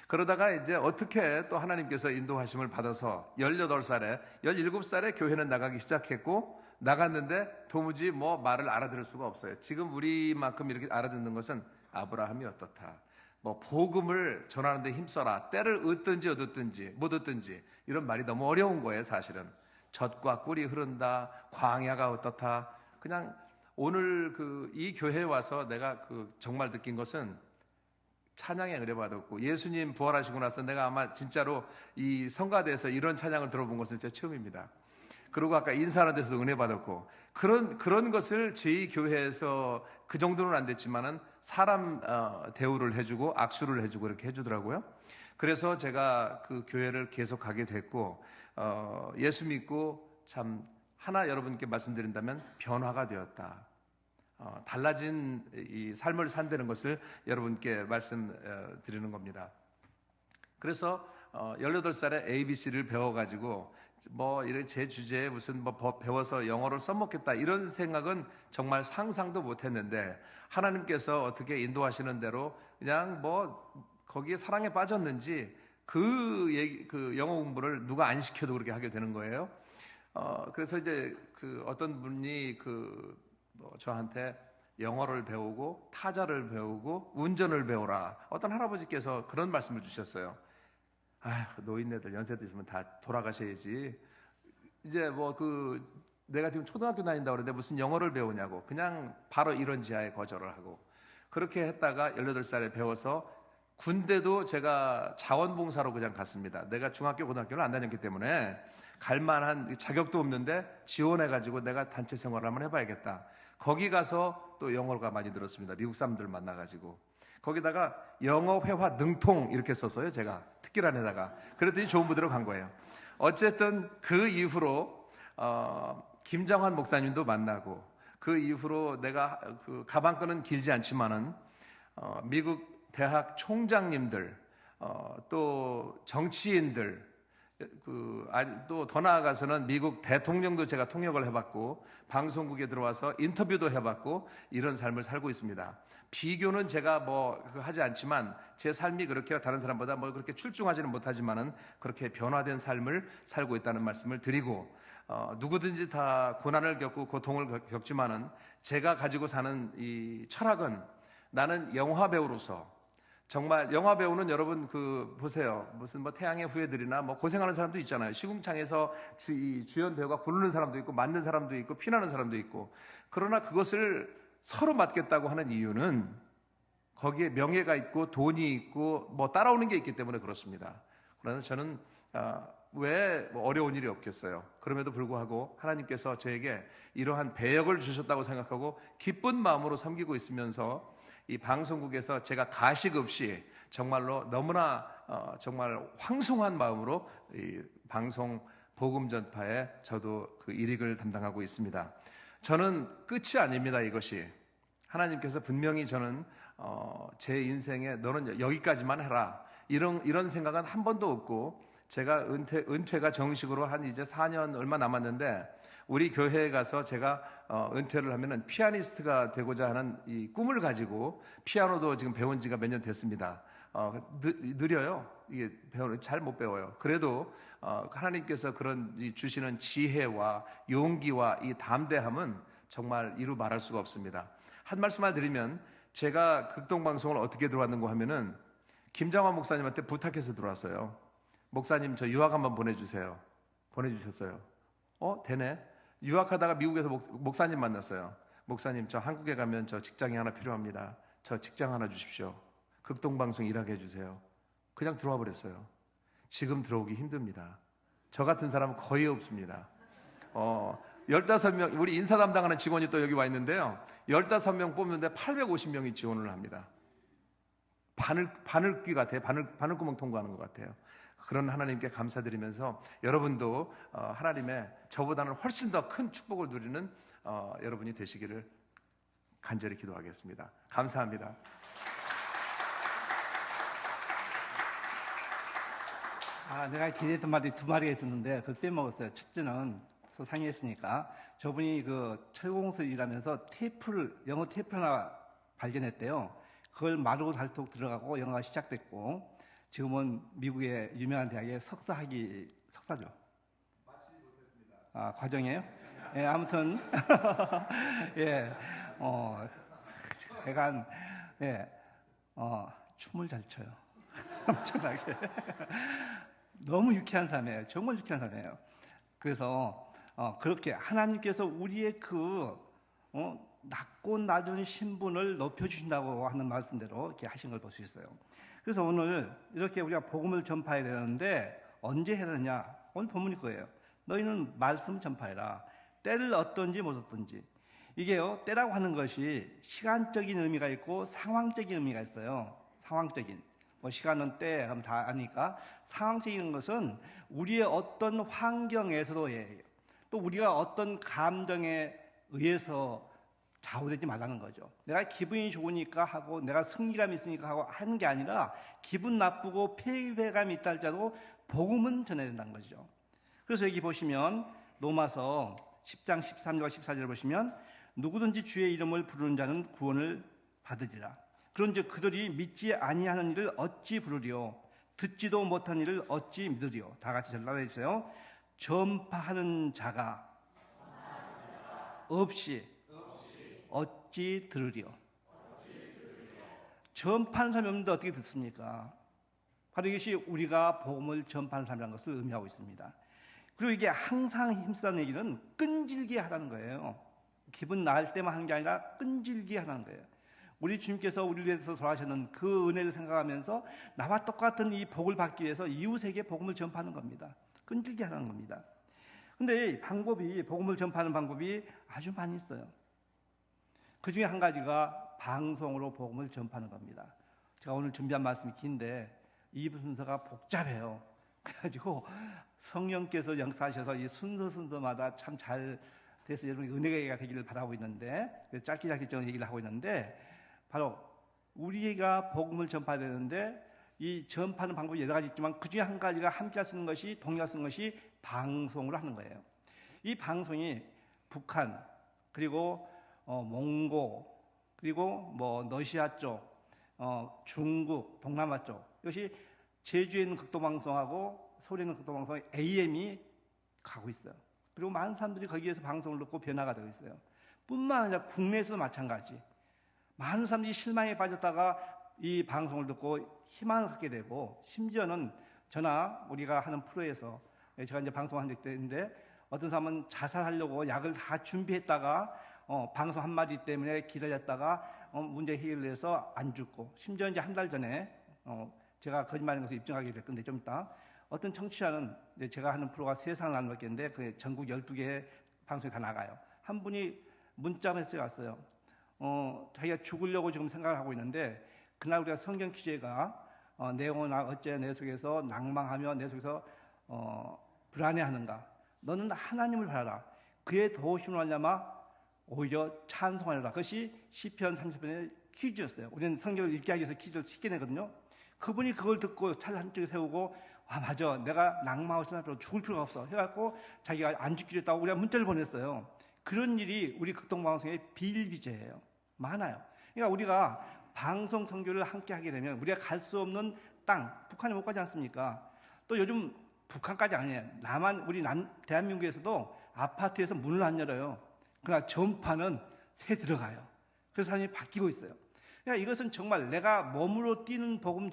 그러다가 이제 어떻게 또 하나님께서 인도하심을 받아서 18살에 17살에 교회는 나가기 시작했고 나갔는데 도무지 말을 알아들을 수가 없어요. 지금 우리만큼 이렇게 알아듣는 것은 아브라함이 어떻다, 복음을 전하는 데 힘써라, 때를 얻든지 얻었든지 못 얻든지 이런 말이 너무 어려운 거예요. 사실은 젖과 꿀이 흐른다, 광야가 어떻다. 그냥 오늘 이 교회에 와서 내가 정말 느낀 것은 찬양의 은혜 받았고 예수님 부활하시고 나서 내가 아마 진짜로 이 성가대에서 이런 찬양을 들어본 것은 진짜 처음입니다. 그리고 아까 인사하는 데서 은혜 받았고 그런 것을 저희 교회에서 그 정도는 안 됐지만은 사람 대우를 해주고 악수를 해주고 이렇게 해주더라고요. 그래서 제가 그 교회를 계속 가게 됐고 예수 믿고 참 하나 여러분께 말씀드린다면 변화가 되었다. 달라진 이 삶을 산다는 것을 여러분께 말씀드리는 겁니다. 그래서 18살에 ABC를 배워가지고 이런 제 주제에 무슨 법 배워서 영어를 써먹겠다 이런 생각은 정말 상상도 못했는데 하나님께서 어떻게 인도하시는 대로 그냥 거기에 사랑에 빠졌는지 그 영어 공부를 누가 안 시켜도 그렇게 하게 되는 거예요. 그래서 이제 어떤 분이 저한테 영어를 배우고 타자를 배우고 운전을 배우라. 어떤 할아버지께서 그런 말씀을 주셨어요. 노인네들 연세 드시면 다 돌아가셔야지. 이제 내가 지금 초등학교 다닌다고 그러는데 무슨 영어를 배우냐고. 그냥 바로 이런 지하에 거절을 하고. 그렇게 했다가 18살에 배워서 군대도 제가 자원봉사로 그냥 갔습니다. 내가 중학교, 고등학교를 안 다녔기 때문에 갈 만한 자격도 없는데 지원해가지고 내가 단체 생활을 한번 해봐야겠다. 거기 가서 또 영어가 많이 들었습니다. 미국 사람들 만나가지고. 거기다가 영어 회화 능통 이렇게 썼어요. 제가 특기란에다가. 그랬더니 좋은 부대로 간 거예요. 어쨌든 그 이후로 김장환 목사님도 만나고, 그 이후로 내가 그 가방끈은 길지 않지만은 미국 대학 총장님들, 또 정치인들, 또 더 나아가서는 미국 대통령도 제가 통역을 해봤고, 방송국에 들어와서 인터뷰도 해봤고, 이런 삶을 살고 있습니다. 비교는 제가 하지 않지만 제 삶이 그렇게 다른 사람보다 그렇게 출중하지는 못하지만은 그렇게 변화된 삶을 살고 있다는 말씀을 드리고, 누구든지 다 고난을 겪고 고통을 겪지만은 제가 가지고 사는 이 철학은, 나는 영화 배우로서, 정말 영화 배우는 여러분 보세요. 무슨 태양의 후예들이나 고생하는 사람도 있잖아요. 시궁창에서 주연 배우가 구르는 사람도 있고, 맞는 사람도 있고, 피나는 사람도 있고. 그러나 그것을 서로 맡겠다고 하는 이유는 거기에 명예가 있고 돈이 있고 따라오는 게 있기 때문에 그렇습니다. 그래서 저는 왜 어려운 일이 없겠어요. 그럼에도 불구하고 하나님께서 저에게 이러한 배역을 주셨다고 생각하고 기쁜 마음으로 섬기고 있으면서, 이 방송국에서 제가 가식 없이 정말로 너무나 정말 황송한 마음으로 이 방송 복음 전파에 저도 그 일익을 담당하고 있습니다. 저는 끝이 아닙니다. 이것이 하나님께서 분명히 저는 제 인생에 너는 여기까지만 해라, 이런 생각은 한 번도 없고, 제가 은퇴가 정식으로 한 이제 4년 얼마 남았는데, 우리 교회에 가서 제가 은퇴를 하면은 피아니스트가 되고자 하는 이 꿈을 가지고, 피아노도 지금 배운 지가 몇 년 됐습니다. 느려요. 이게 잘 못 배워요. 그래도 하나님께서 그런 주시는 지혜와 용기와 이 담대함은 정말 이루 말할 수가 없습니다. 한 말씀만 드리면, 제가 극동방송을 어떻게 들어왔는가 하면은 김장환 목사님한테 부탁해서 들어왔어요. 목사님, 저 유학 한번 보내주세요. 보내주셨어요. 되네. 유학하다가 미국에서 목사님 만났어요. 목사님, 저 한국에 가면 저 직장이 하나 필요합니다. 저 직장 하나 주십시오. 극동방송 일하게 해주세요. 그냥 들어와 버렸어요. 지금 들어오기 힘듭니다. 저 같은 사람은 거의 없습니다. 15명, 우리 인사 담당하는 직원이 또 여기 와 있는데요. 15명 뽑는데 850명이 지원을 합니다. 바늘귀 같아요. 바늘구멍 통과하는 것 같아요. 그런 하나님께 감사드리면서, 여러분도 하나님의 저보다는 훨씬 더 큰 축복을 누리는 여러분이 되시기를 간절히 기도하겠습니다. 감사합니다. 내가 기대했던 말이 두 마리가 있었는데 그걸 빼먹었어요. 첫째는 소상했으니까, 저분이 그 철공소를 일하면서 영어 테이프 하나 발견했대요. 그걸 마르고 닳도록 들어가고 영어가 시작됐고, 지금은 미국의 유명한 대학에 석사죠. 마치지 못했습니다. 과정이에요? 예, 아무튼 예, 약간 춤을 잘 춰요. 엄청나게. 너무 유쾌한 삶이에요. 정말 유쾌한 삶이에요. 그래서 그렇게 하나님께서 우리의 낮고 낮은 신분을 높여주신다고 하는 말씀대로 이렇게 하신 걸 볼 수 있어요. 그래서 오늘 이렇게 우리가 복음을 전파해야 되는데 언제 해야 되느냐? 오늘 본문이 거예요. 너희는 말씀 전파해라. 때를 얻든지 못 얻든지. 이게요, 때라고 하는 것이 시간적인 의미가 있고 상황적인 의미가 있어요. 상황적인. 시간은 때 하면 다 아니까, 상황적인 것은 우리의 어떤 환경에서도예요. 또 우리가 어떤 감정에 의해서 좌우되지 말라는 거죠. 내가 기분이 좋으니까 하고, 내가 승리감이 있으니까 하고 하는 게 아니라, 기분 나쁘고 패배감이 있다 할지라도 복음은 전해야 된다는 거죠. 그래서 여기 보시면 로마서 10장 13절과 14절을 보시면, 누구든지 주의 이름을 부르는 자는 구원을 받으리라. 그런즉 그들이 믿지 아니하는 일을 어찌 부르리요? 듣지도 못한 일을 어찌 믿으리요? 다 같이 잘 따라해 주세요. 전파하는 자가 없이 어찌 들으리요? 전파하는 사람이 없는데 어떻게 듣습니까? 바로 이것이 우리가 복음을 전파하는 사람이라는 것을 의미하고 있습니다. 그리고 이게 항상 힘쓰라는 얘기는 끈질기게 하라는 거예요. 기분 나을 때만 하는 게 아니라 끈질기게 하라는 거예요. 우리 주님께서 우리를 위해서 돌아가셨는 그 은혜를 생각하면서 나와 똑같은 이 복을 받기 위해서 이웃에게 복음을 전파하는 겁니다. 끈질게 하는 겁니다. 근데 방법이, 복음을 전파하는 방법이 아주 많이 있어요. 그 중에 한 가지가 방송으로 복음을 전파하는 겁니다. 제가 오늘 준비한 말씀이 긴데 이 순서가 복잡해요. 그래가지고 성령께서 역사하셔서 이 순서마다 참 잘 돼서 여러분이 은혜가 되기를 바라고 있는데, 짧게 좀 얘기를 하고 있는데, 바로 우리가 복음을 전파해야 되는데 이 전파하는 방법이 여러 가지 있지만 그 중에 한 가지가 함께 할 수 있는 것이, 동의할 수 있는 것이 방송으로 하는 거예요. 이 방송이 북한, 그리고 몽고, 그리고 뭐 러시아 쪽, 중국, 동남아 쪽, 이것이 제주에 있는 극동방송하고 서울에 있는 극동방송의 AM이 가고 있어요. 그리고 많은 사람들이 거기에서 방송을 듣고 변화가 되고 있어요. 뿐만 아니라 국내에서도 마찬가지. 많은 사람들이 실망에 빠졌다가 이 방송을 듣고 희망을 갖게 되고, 심지어는 저나 우리가 하는 프로에서, 제가 이제 방송한 적도 있는데 어떤 사람은 자살하려고 약을 다 준비했다가 방송 한마디 때문에 기다렸다가 문제 해결을 해서 안 죽고, 심지어 이제 한 달 전에 제가 거짓말인 것을 입증하게 될 건데 좀 이따 어떤 청취자는, 제가 하는 프로가 세상을 나누는 겠는데 그 전국 12개 방송에 다 나가요. 한 분이 문자 메시지 왔어요. 자기가 죽으려고 지금 생각을 하고 있는데, 그날 우리가 성경 퀴즈가 내용은 어째 내 속에서 낭망하며 내 속에서 불안해하는가. 너는 하나님을 바라라. 그의 도우심을 알려마 오히려 찬송하리라. 그것이 시편 30편의 퀴즈였어요. 우리는 성경을 읽게 하기 위해서 퀴즈를 쉽게 내거든요. 그분이 그걸 듣고 차를 한쪽에 세우고, 아 맞아, 내가 낭망하고 싶어도 죽을 필요가 없어 해갖고 자기가 안 죽기로 했다고 우리가 문자를 보냈어요. 그런 일이 우리 극동방송에 비일비재해요. 많아요. 그러니까 우리가 방송 선교를 함께 하게 되면 우리가 갈 수 없는 땅, 북한에 못 가지 않습니까? 또 요즘 북한까지 아니에요. 우리 대한민국에서도 아파트에서 문을 안 열어요. 그러나 전파는 새 들어가요. 그래서 사람이 바뀌고 있어요. 그러니까 이것은 정말 내가 몸으로 뛰는 복음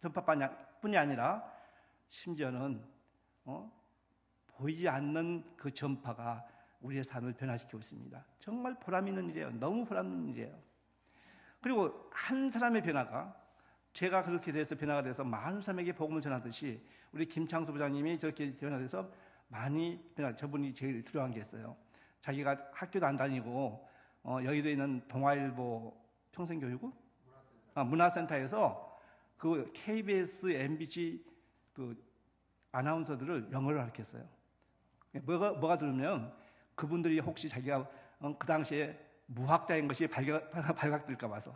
전파뿐이 아니라 심지어는 보이지 않는 그 전파가 우리의 삶을 변화시키고 있습니다. 정말 보람 있는 일이에요. 너무 보람 있는 일이에요. 그리고 한 사람의 변화가, 제가 그렇게 돼서 변화가 돼서 많은 사람에게 복음을 전하듯이 우리 김창수 부장님이 저렇게 변화돼서 많이 저분이 제일 두려워한 게 있어요. 자기가 학교도 안 다니고 여의도에 있는 동아일보 평생교육원 문화센터에서 그 KBS, MBC 그 아나운서들을 영어를 가르쳤어요. 뭐가 들으면 그분들이 혹시 자기가 그 당시에 무학자인 것이 발각될까 봐서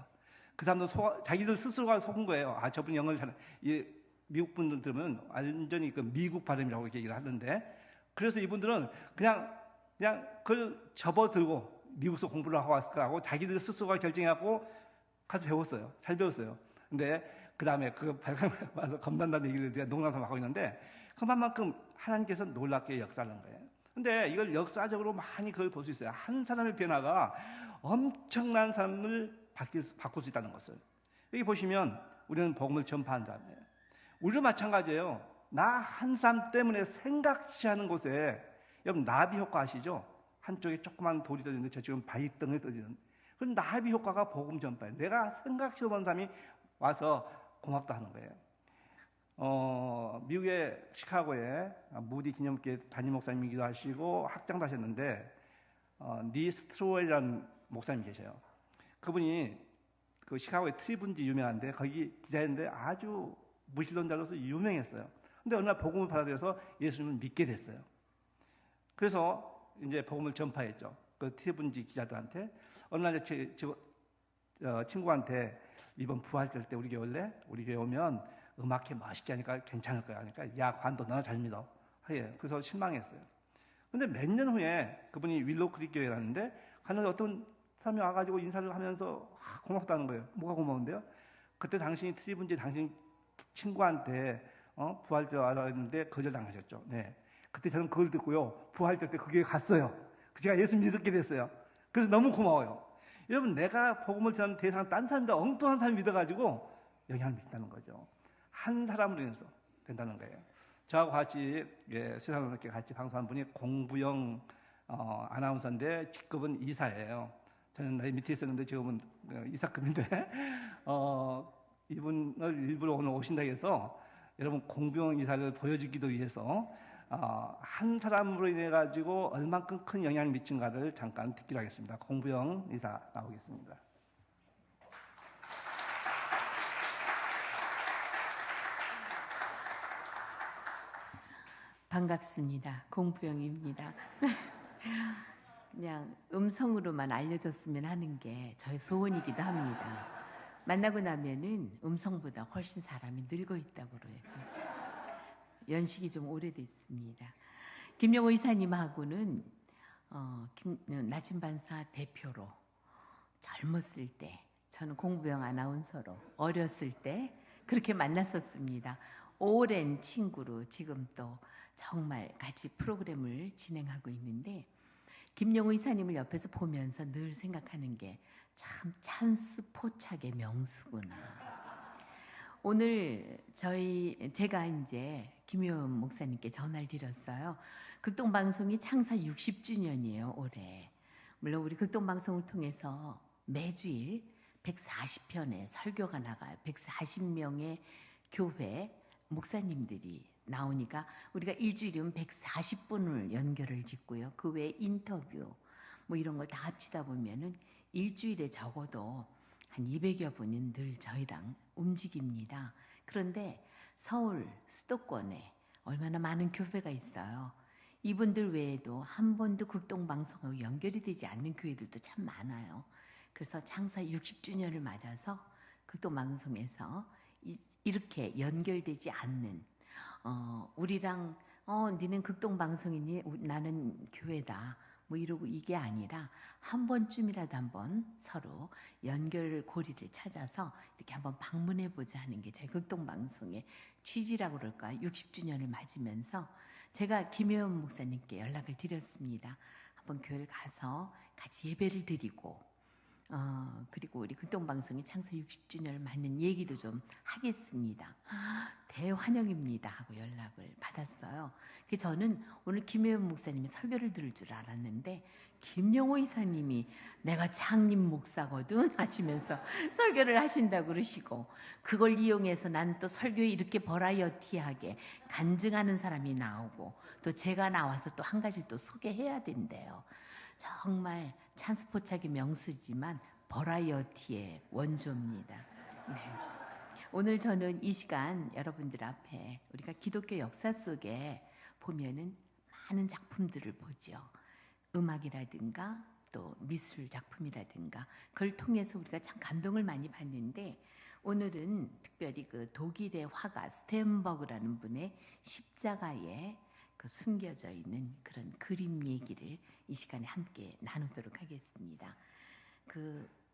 그 사람들 자기들 스스로가 속은 거예요. 아, 저분이 영어를 잘, 미국 분들 들으면 완전히 그 미국 발음이라고 이렇게 얘기를 하는데, 그래서 이분들은 그냥 그걸 접어들고 미국에서 공부를 하고 왔을 거라고 자기들 스스로가 결정해갖고 가서 배웠어요. 잘 배웠어요. 근데 그 다음에 그 발각을 와서 겁난다는 얘기를 제가 농담삼아 하고 있는데, 그만큼 하나님께서 놀랍게 역사하는 거예요. 근데 이걸 역사적으로 많이 그걸 볼 수 있어요. 한 사람의 변화가 엄청난 삶을 바꿀 수 있다는 것을. 여기 보시면 우리는 복음을 전파한 사람이에요. 우리도 마찬가지예요. 나 한 사람 때문에 생각지 않은 곳에, 여러분 나비 효과 아시죠? 한쪽에 조그만 돌이 떠있는데 저쪽은 바위덩이 떠있는, 그런 나비 효과가 복음 전파예요. 내가 생각지 못한 사람이 와서 고맙다 하는 거예요. 미국의 시카고에 무디 기념교회 담임 목사님이기도 하시고 학장도 하셨는데, 리 스트로웰이라는 목사님이 계셔요. 그분이 그 시카고의 트리뷴지 유명한데 거기 기자인데 아주 무신론자로서 유명했어요. 근데 어느 날 복음을 받아들여서 예수님을 믿게 됐어요. 그래서 이제 복음을 전파했죠. 그 트리뷴지 기자들한테. 어느 날 제 친구한테 이번 부활절 때 우리 교회 올래? 우리 교회 오면 음악회 멋있게 하니까 괜찮을 거야. 그러니까 야 관도 너나 잘 믿어. 그래서 실망했어요. 근데 몇 년 후에 그분이 윌로우 크릭 교회라는데 갔는데 어떤 사람이 와가지고 인사를 하면서 고맙다는 거예요. 뭐가 고마운데요? 그때 당신이 트리뷴지 당신 친구한테 부활절 알아 했는데 거절당하셨죠. 네. 그때 저는 그걸 듣고요. 부활절 때 그 교회 갔어요. 제가 예수 믿게 됐어요. 그래서 너무 고마워요. 여러분 내가 복음을 전하는 대상 딴 사람들 엉뚱한 사람이 믿어가지고 영향을 미친다는 거죠. 한 사람으로 인해서 된다는 거예요. 저하고 같이 세상을 이렇게 같이 방송한 분이 공부영 아나운서인데 직급은 이사예요. 저는 나이 밑에 있었는데 지금은 이사급인데 이분을 일부러 오늘 오신다고 해서 여러분 공병 이사를 보여주기도 위해서 한 사람으로 인해 가지고 얼만큼 큰 영향을 미친가를 잠깐 듣기로 하겠습니다. 공병 이사 나오겠습니다. 반갑습니다. 공부영입니다. 그냥 음성으로만 알려줬으면 하는 게 저의 소원이기도 합니다. 만나고 나면은 음성보다 훨씬 사람이 늙어 있다고 그러죠. 연식이 좀 오래됐습니다. 김영호 이사님하고는 나침반사 대표로 젊었을 때, 저는 공부영 아나운서로 어렸을 때 그렇게 만났었습니다. 오랜 친구로 지금 또 정말 같이 프로그램을 진행하고 있는데, 김영우 이사님을 옆에서 보면서 늘 생각하는 게 참 찬스 포착의 명수구나. 오늘 제가 이제 김효연 목사님께 전화를 드렸어요. 극동방송이 창사 60주년이에요, 올해. 물론 우리 극동방송을 통해서 매주일 140편의 설교가 나가요. 140명의 교회 목사님들이 나오니까 우리가 일주일이면 140분을 연결을 짓고요. 그 외에 인터뷰 뭐 이런 걸 다 합치다 보면은 일주일에 적어도 한 200여 분이 늘 저희랑 움직입니다. 그런데 서울 수도권에 얼마나 많은 교회가 있어요. 이분들 외에도 한 번도 극동방송하고 연결이 되지 않는 교회들도 참 많아요. 그래서 창사 60주년을 맞아서 극동방송에서 이렇게 연결되지 않는 우리랑 니는 극동방송이니 나는 교회다 뭐 이러고 이게 아니라 한 번쯤이라도 한번 서로 연결고리를 찾아서 이렇게 한번 방문해 보자 하는 게 저희 극동방송의 취지라고 그럴까. 60주년을 맞으면서 제가 김효연 목사님께 연락을 드렸습니다. 한번 교회를 가서 같이 예배를 드리고 그리고 우리 극동방송이 창사 60주년을 맞는 얘기도 좀 하겠습니다. 대환영입니다 하고 연락을 받았어요. 저는 오늘 김효연 목사님이 설교를 들을 줄 알았는데 김영호 이사님이 내가 장님 목사거든 하시면서 설교를 하신다고 그러시고, 그걸 이용해서 난 또 설교에 이렇게 버라이어티하게 간증하는 사람이 나오고 또 제가 나와서 또 한 가지 또 소개해야 된대요. 정말 찬스 포착의 명수지만 버라이어티의 원조입니다. 네. 오늘 저는 이 시간 여러분들 앞에 우리가 기독교 역사 속에 보면은 많은 작품들을 보죠. 음악이라든가 또 미술 작품이라든가 그걸 통해서 우리가 참 감동을 많이 받는데, 오늘은 특별히 그 독일의 화가 스텐버그라는 분의 십자가에 숨겨져 있는 그런 그림 얘기를 이 시간에 함께 나누도록 하겠습니다.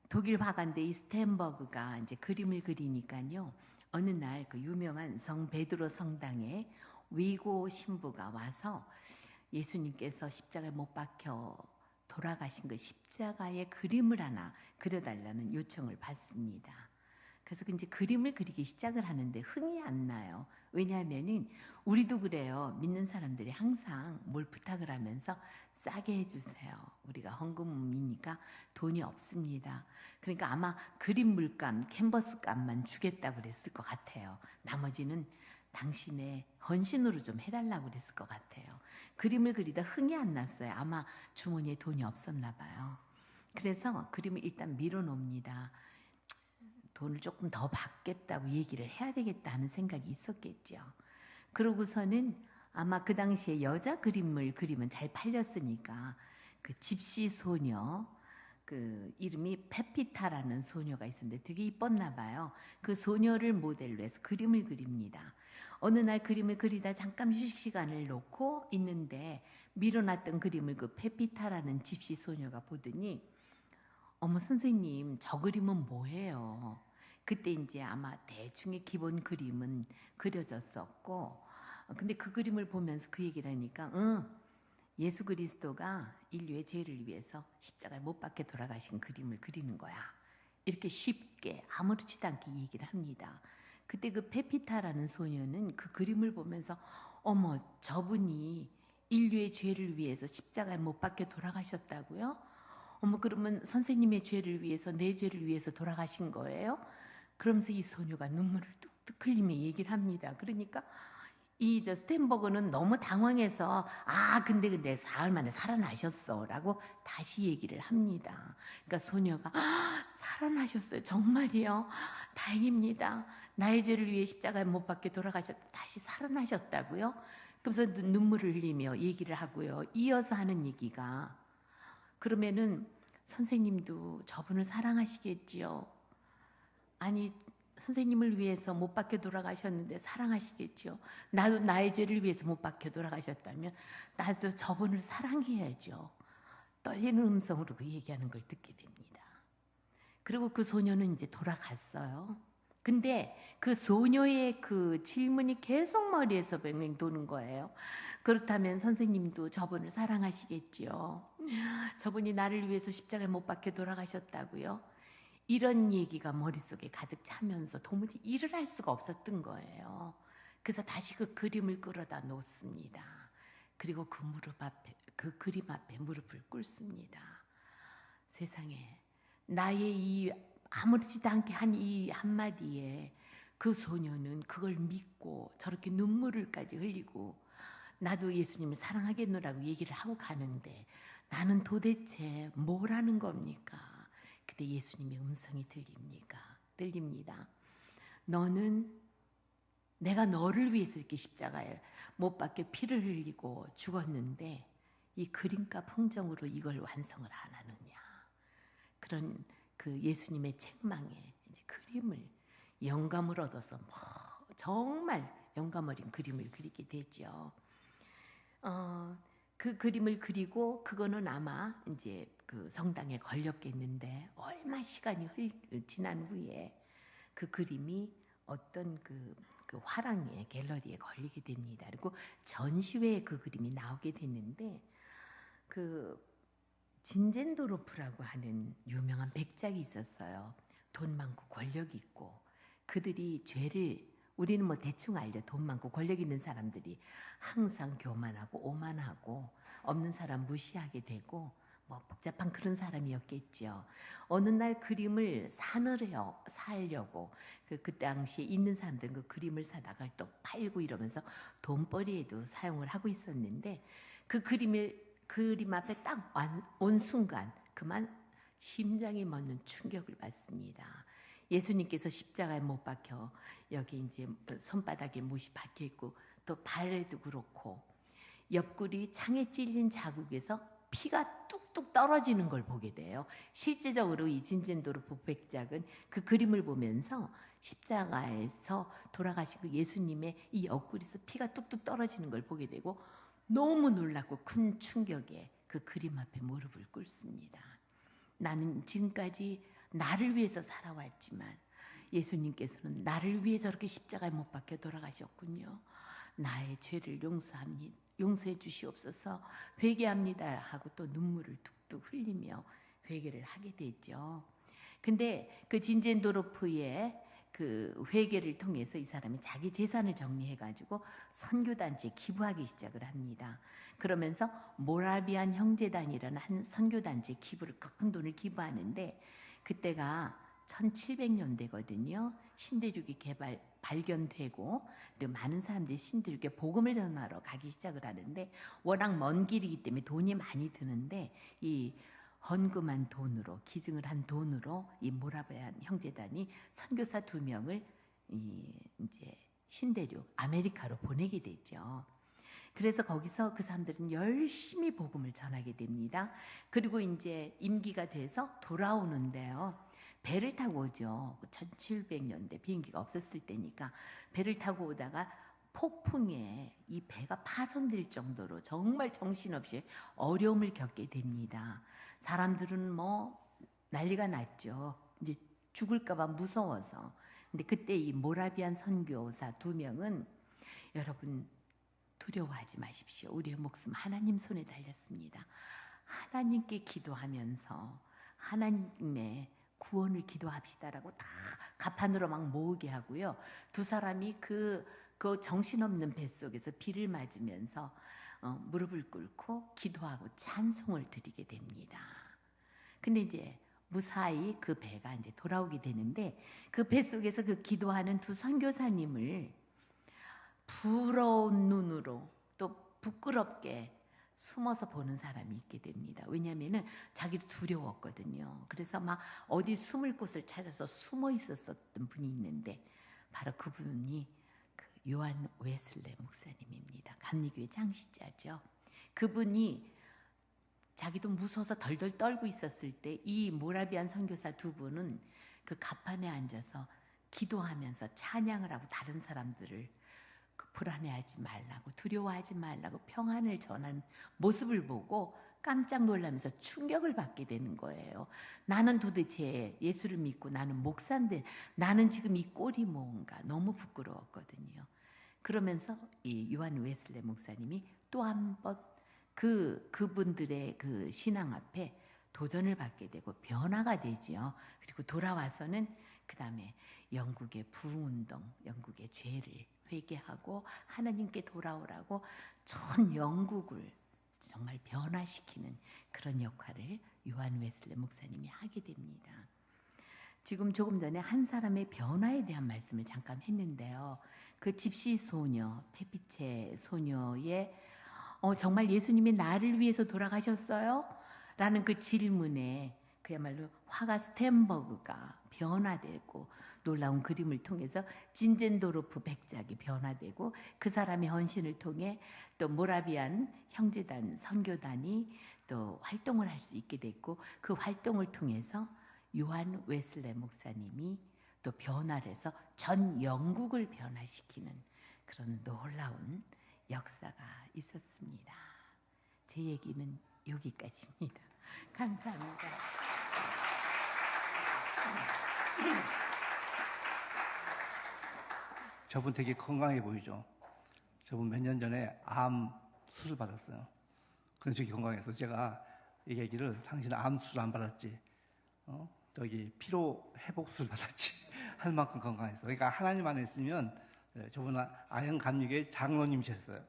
독일 화가인데 이 스텐버그가 이제 그림을 그리니까요. 어느 날 그 유명한 성 베드로 성당에 위고 신부가 와서 예수님께서 십자가에 못 박혀 돌아가신 그 십자가의 그림을 하나 그려달라는 요청을 받습니다. 그래서 이제 그림을 그리기 시작을 하는데 흥이 안 나요. 왜냐하면은 우리도 그래요. 믿는 사람들이 항상 뭘 부탁을 하면서 싸게 해주세요. 우리가 헌금이니까 돈이 없습니다. 그러니까 아마 그림 물감, 캔버스 값만 주겠다고 그랬을 것 같아요. 나머지는 당신의 헌신으로 좀 해달라고 그랬을 것 같아요. 그림을 그리다 흥이 안 났어요. 아마 주머니에 돈이 없었나 봐요. 그래서 그림을 일단 밀어놓습니다. 돈을 조금 더 받겠다고 얘기를 해야 되겠다 하는 생각이 있었겠죠. 그러고서는 아마 그 당시에 여자 그림을 그리면 잘 팔렸으니까 그 집시 소녀, 그 이름이 페피타라는 소녀가 있었는데 되게 이뻤나 봐요. 그 소녀를 모델로 해서 그림을 그립니다. 어느 날 그림을 그리다 잠깐 휴식 시간을 놓고 있는데 밀어놨던 그림을 그 페피타라는 집시 소녀가 보더니 어머 선생님 저 그림은 뭐예요? 그때 이제 아마 대충의 기본 그림은 그려졌었고, 근데 그 그림을 보면서 그 얘기를 하니까 예수 그리스도가 인류의 죄를 위해서 십자가에 못 박혀 돌아가신 그림을 그리는 거야. 이렇게 쉽게 아무렇지도 않게 얘기를 합니다. 그때 그 페피타라는 소녀는 그 그림을 보면서 어머 저분이 인류의 죄를 위해서 십자가에 못 박혀 돌아가셨다고요? 어머 그러면 선생님의 죄를 위해서 내 죄를 위해서 돌아가신 거예요? 그러면서 이 소녀가 눈물을 뚝뚝 흘리며 얘기를 합니다. 그러니까 이 저 스탠버그는 너무 당황해서 근데 사흘 만에 살아나셨어라고 다시 얘기를 합니다. 그러니까 소녀가 살아나셨어요. 정말이요? 다행입니다. 나의 죄를 위해 십자가에 못 박혀 돌아가셨다. 다시 살아나셨다고요? 그래서 눈물을 흘리며 얘기를 하고요. 이어서 하는 얘기가 그러면은 선생님도 저분을 사랑하시겠지요? 아니 선생님을 위해서 못 박혀 돌아가셨는데 사랑하시겠죠. 나도 나의 죄를 위해서 못 박혀 돌아가셨다면 나도 저분을 사랑해야죠. 떨리는 음성으로 그 얘기하는 걸 듣게 됩니다. 그리고 그 소녀는 이제 돌아갔어요. 근데 그 소녀의 그 질문이 계속 머리에서 뱅뱅 도는 거예요. 그렇다면 선생님도 저분을 사랑하시겠지요. 저분이 나를 위해서 십자가에 못 박혀 돌아가셨다고요. 이런 얘기가 머릿속에 가득 차면서 도무지 일을 할 수가 없었던 거예요. 그래서 다시 그 그림을 끌어다 놓습니다. 그리고 그 그림 앞에 무릎을 꿇습니다. 세상에 나의 이 아무렇지도 않게 한 이 한마디에 그 소녀는 그걸 믿고 저렇게 눈물을까지 흘리고 나도 예수님을 사랑하겠노라고 얘기를 하고 가는데 나는 도대체 뭘 하는 겁니까? 그때 예수님의 음성이 들립니다. 너는 내가 너를 위해서 이렇게 십자가에 못 박혀 피를 흘리고 죽었는데 이 그림과 풍정으로 이걸 완성을 안 하느냐. 그런 그 예수님의 책망에 이제 그림을 영감을 얻어서 정말 영감 어린 그림을 그리게 되죠. 그 그림을 그리고 그거는 아마 이제 그 성당에 걸렸겠는데 얼마 시간이 지난 후에 그 그림이 어떤 그 화랑의 갤러리에 걸리게 됩니다. 그리고 전시회에 그 그림이 나오게 됐는데 그 진젠도로프라고 하는 유명한 백작이 있었어요. 돈 많고 권력 있고 그들이 죄를 우리는 뭐 대충 알죠. 돈 많고 권력 있는 사람들이 항상 교만하고 오만하고 없는 사람 무시하게 되고 뭐 복잡한 그런 사람이었겠죠. 어느 날 그림을 사려고 그 당시에 있는 사람들은 그 그림을 사다가 또 팔고 이러면서 돈벌이에도 사용을 하고 있었는데 그 그림 앞에 딱 온 순간 그만 심장이 멎는 충격을 받습니다. 예수님께서 십자가에 못 박혀 여기 이제 손바닥에 못이 박혀 있고 또 발에도 그렇고 옆구리 창에 찔린 자국에서 피가 뚝뚝 떨어지는 걸 보게 돼요. 실제적으로 이 진젠도르프 백작은 그 그림을 보면서 십자가에서 돌아가신 그 예수님의 이 옆구리에서 피가 뚝뚝 떨어지는 걸 보게 되고 너무 놀랍고 큰 충격에 그 그림 앞에 무릎을 꿇습니다. 나는 지금까지 나를 위해서 살아왔지만 예수님께서는 나를 위해 저렇게 십자가에 못 박혀 돌아가셨군요. 나의 죄를 용서해 주시옵소서 회개합니다 하고 또 눈물을 툭툭 흘리며 회개를 하게 되죠. 근데 그 진젠도로프의 그 회개를 통해서 이 사람이 자기 재산을 정리해가지고 선교단체에 기부하기 시작을 합니다. 그러면서 모라비안 형제단이라는 한 선교단체에 큰 돈을 기부하는데 그때가 1700년대거든요. 신대륙이 발견되고 그리고 많은 사람들이 신대륙에 복음을 전하러 가기 시작을 하는데 워낙 먼 길이기 때문에 돈이 많이 드는데 이 헌금한 돈으로 기증을 한 돈으로 이 모라비안 형제단이 선교사 2명을 이제 신대륙 아메리카로 보내게 되죠. 그래서 거기서 그 사람들은 열심히 복음을 전하게 됩니다. 그리고 이제 임기가 돼서 돌아오는데요. 배를 타고 오죠. 1700년대 비행기가 없었을 때니까 배를 타고 오다가 폭풍에 이 배가 파손될 정도로 정말 정신없이 어려움을 겪게 됩니다. 사람들은 뭐 난리가 났죠. 이제 죽을까봐 무서워서. 근데 그때 이 모라비안 선교사 2명은 여러분 두려워하지 마십시오. 우리의 목숨 하나님 손에 달렸습니다. 하나님께 기도하면서 하나님의 구원을 기도합시다라고 다 가판으로 막 모으게 하고요. 2사람이 그 정신없는 뱃속에서 비를 맞으면서 무릎을 꿇고 기도하고 찬송을 드리게 됩니다. 근데 이제 무사히 그 배가 이제 돌아오게 되는데 그 배 속에서 그 기도하는 두 선교사님을 부러운 눈으로 또 부끄럽게 숨어서 보는 사람이 있게 됩니다. 왜냐하면은 자기도 두려웠거든요. 그래서 막 어디 숨을 곳을 찾아서 숨어 있었던 분이 있는데 바로 그분이 그 요한 웨슬레 목사님입니다. 감리교회 창시자죠. 그분이 자기도 무서워서 덜덜 떨고 있었을 때 이 모라비안 선교사 두 분은 그 갑판에 앉아서 기도하면서 찬양을 하고 다른 사람들을 그 불안해하지 말라고 두려워하지 말라고 평안을 전하는 모습을 보고 깜짝 놀라면서 충격을 받게 되는 거예요. 나는 도대체 예수를 믿고 나는 목사인데 나는 지금 이 꼴이 뭔가 너무 부끄러웠거든요. 그러면서 이 요한 웨슬레 목사님이 또 한 번 그분들의 그 신앙 앞에 도전을 받게 되고 변화가 되지요. 그리고 돌아와서는 그 다음에 영국의 부흥운동, 영국의 죄를 회개하고 하나님께 돌아오라고 전 영국을 정말 변화시키는 그런 역할을 요한 웨슬레 목사님이 하게 됩니다. 지금 조금 전에 한 사람의 변화에 대한 말씀을 잠깐 했는데요. 그 집시 소녀, 페피체 소녀의 정말 예수님이 나를 위해서 돌아가셨어요? 라는 그 질문에 그야말로 화가 스텐버그가 변화되고 놀라운 그림을 통해서 진젠도르프 백작이 변화되고 그 사람의 헌신을 통해 또 모라비안 형제단 선교단이 또 활동을 할 수 있게 됐고 그 활동을 통해서 요한 웨슬레 목사님이 또 변화를 해서 전 영국을 변화시키는 그런 놀라운 역사가 있었습니다. 제 얘기는 여기까지입니다. 감사합니다. 저분 되게 건강해 보이죠? 저분 몇 년 전에 암 수술 받았어요. 그래서 되게 건강해서 제가 이 얘기를 당신은 암 수술 안 받았지? 피로 회복 수술 받았지? 할 만큼 건강했어. 그러니까 하나님 안에 있으면 저분은 아현 감리교회 장로님이셨어요.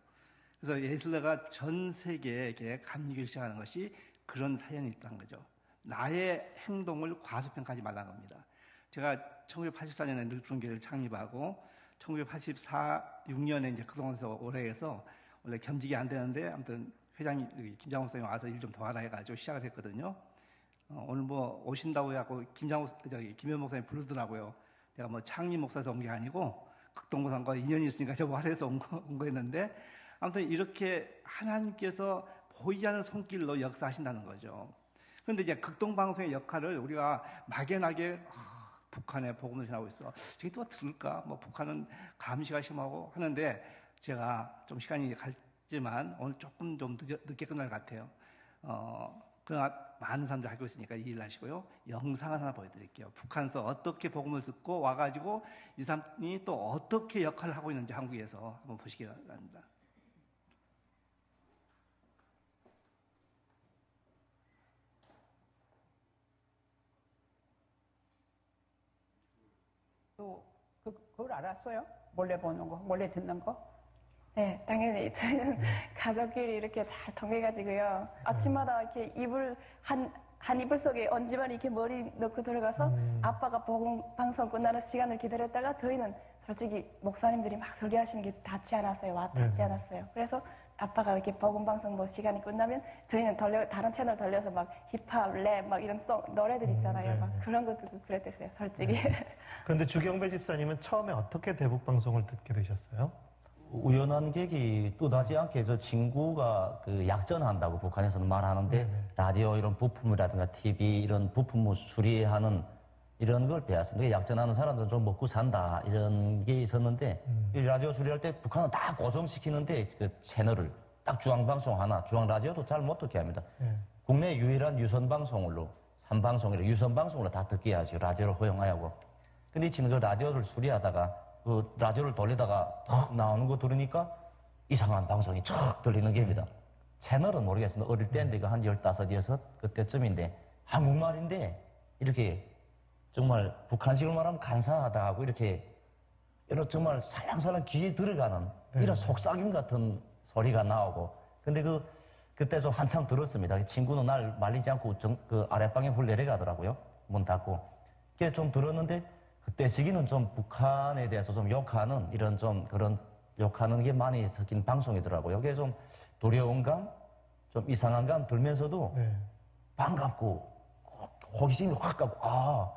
그래서 웨슬레가 전 세계에게 감리교를 시작하는 것이 그런 사연이 있다는 거죠. 나의 행동을 과소평가하지 말라는 겁니다. 제가 1984년에 늘fun교회를 창립하고 1986년에 이제 그동안에서 올해에서 원래 겸직이 안 되는데 아무튼 회장님 김장호 선생님 와서 일 좀 도와라 해가지고 시작을 했거든요. 오늘 뭐 오신다고 해갖고 김현 목사님 부르더라고요. 내가 뭐 창립 목사에서 온 게 아니고 극동목사님과 인연이 있으니까 저 와서 온 거였는데 아무튼 이렇게 하나님께서 보이지 않는 손길로 역사하신다는 거죠. 그런데 이제 극동방송의 역할을 우리가 막연하게 북한에 복음을 전하고 있어. 저게 누가 들을까? 뭐 북한은 감시가 심하고 하는데 제가 좀 시간이 갔지만 오늘 조금 좀 늦게 끝날 것 같아요. 그러나 많은 사람들이 알고 있으니까 이해를 하시고요. 영상을 하나 보여드릴게요. 북한에서 어떻게 복음을 듣고 와가지고 이 사람이 또 어떻게 역할을 하고 있는지 한국에서 한번 보시기 바랍니다. 또 그걸 알았어요? 몰래 보는 거, 몰래 듣는 거? 네, 당연히 저희는 가족끼리 이렇게 잘 통해가지고요. 아침마다 이렇게 한 이불 속에 얹지만 이렇게 머리 넣고 들어가서 아빠가 복음 방송 끝나는 시간을 기다렸다가 저희는 솔직히 목사님들이 막 설교하시는 게 닿지 않았어요. 닿지 않았어요. 그래서 아빠가 이렇게 복음 방송 뭐 시간이 끝나면 저희는 다른 채널 돌려서 막 힙합, 랩 막 이런 노래들 있잖아요. 막 그런 것도 그랬댔어요. 솔직히. 그런데 주경배 집사님은 처음에 어떻게 대북 방송을 듣게 되셨어요? 우연한 계기 또다지 않게 저 친구가 그 약전한다고 북한에서는 말하는데 라디오 이런 부품이라든가 TV 이런 부품을 수리하는 이런 걸 배웠습니다. 약전하는 사람들은 좀 먹고 산다 이런 게 있었는데 이 라디오 수리할 때 북한은 다 고정시키는데 그 채널을 딱 중앙방송 하나, 중앙라디오도 잘 못 듣게 합니다. 국내 유일한 유선방송으로 3방송이라 유선방송으로 다 듣게 하죠. 라디오를 허용하고. 근데 이 친구가 라디오를 수리하다가 그 라디오를 돌리다가 탁 나오는 거 들으니까 이상한 방송이 쫙 들리는 겁니다. 채널은 모르겠습니다. 어릴 때인데 한 15, 16 그때쯤인데 한국말인데 이렇게 정말 북한식으로 말하면 간사하다 하고 이렇게 이런 정말 살랑살랑 귀에 들어가는 이런 속삭임 같은 소리가 나오고 근데 그 그때 좀 한참 들었습니다. 친구는 날 말리지 않고 그 아랫방에 홀 내려가더라고요. 문 닫고. 그게 좀 들었는데 그때 시기는 좀 북한에 대해서 좀 욕하는 이런 좀 그런 욕하는 게 많이 섞인 방송이더라고요. 그게 좀 두려운 감, 좀 이상한 감 들면서도 네. 반갑고 호기심이 확 가고 아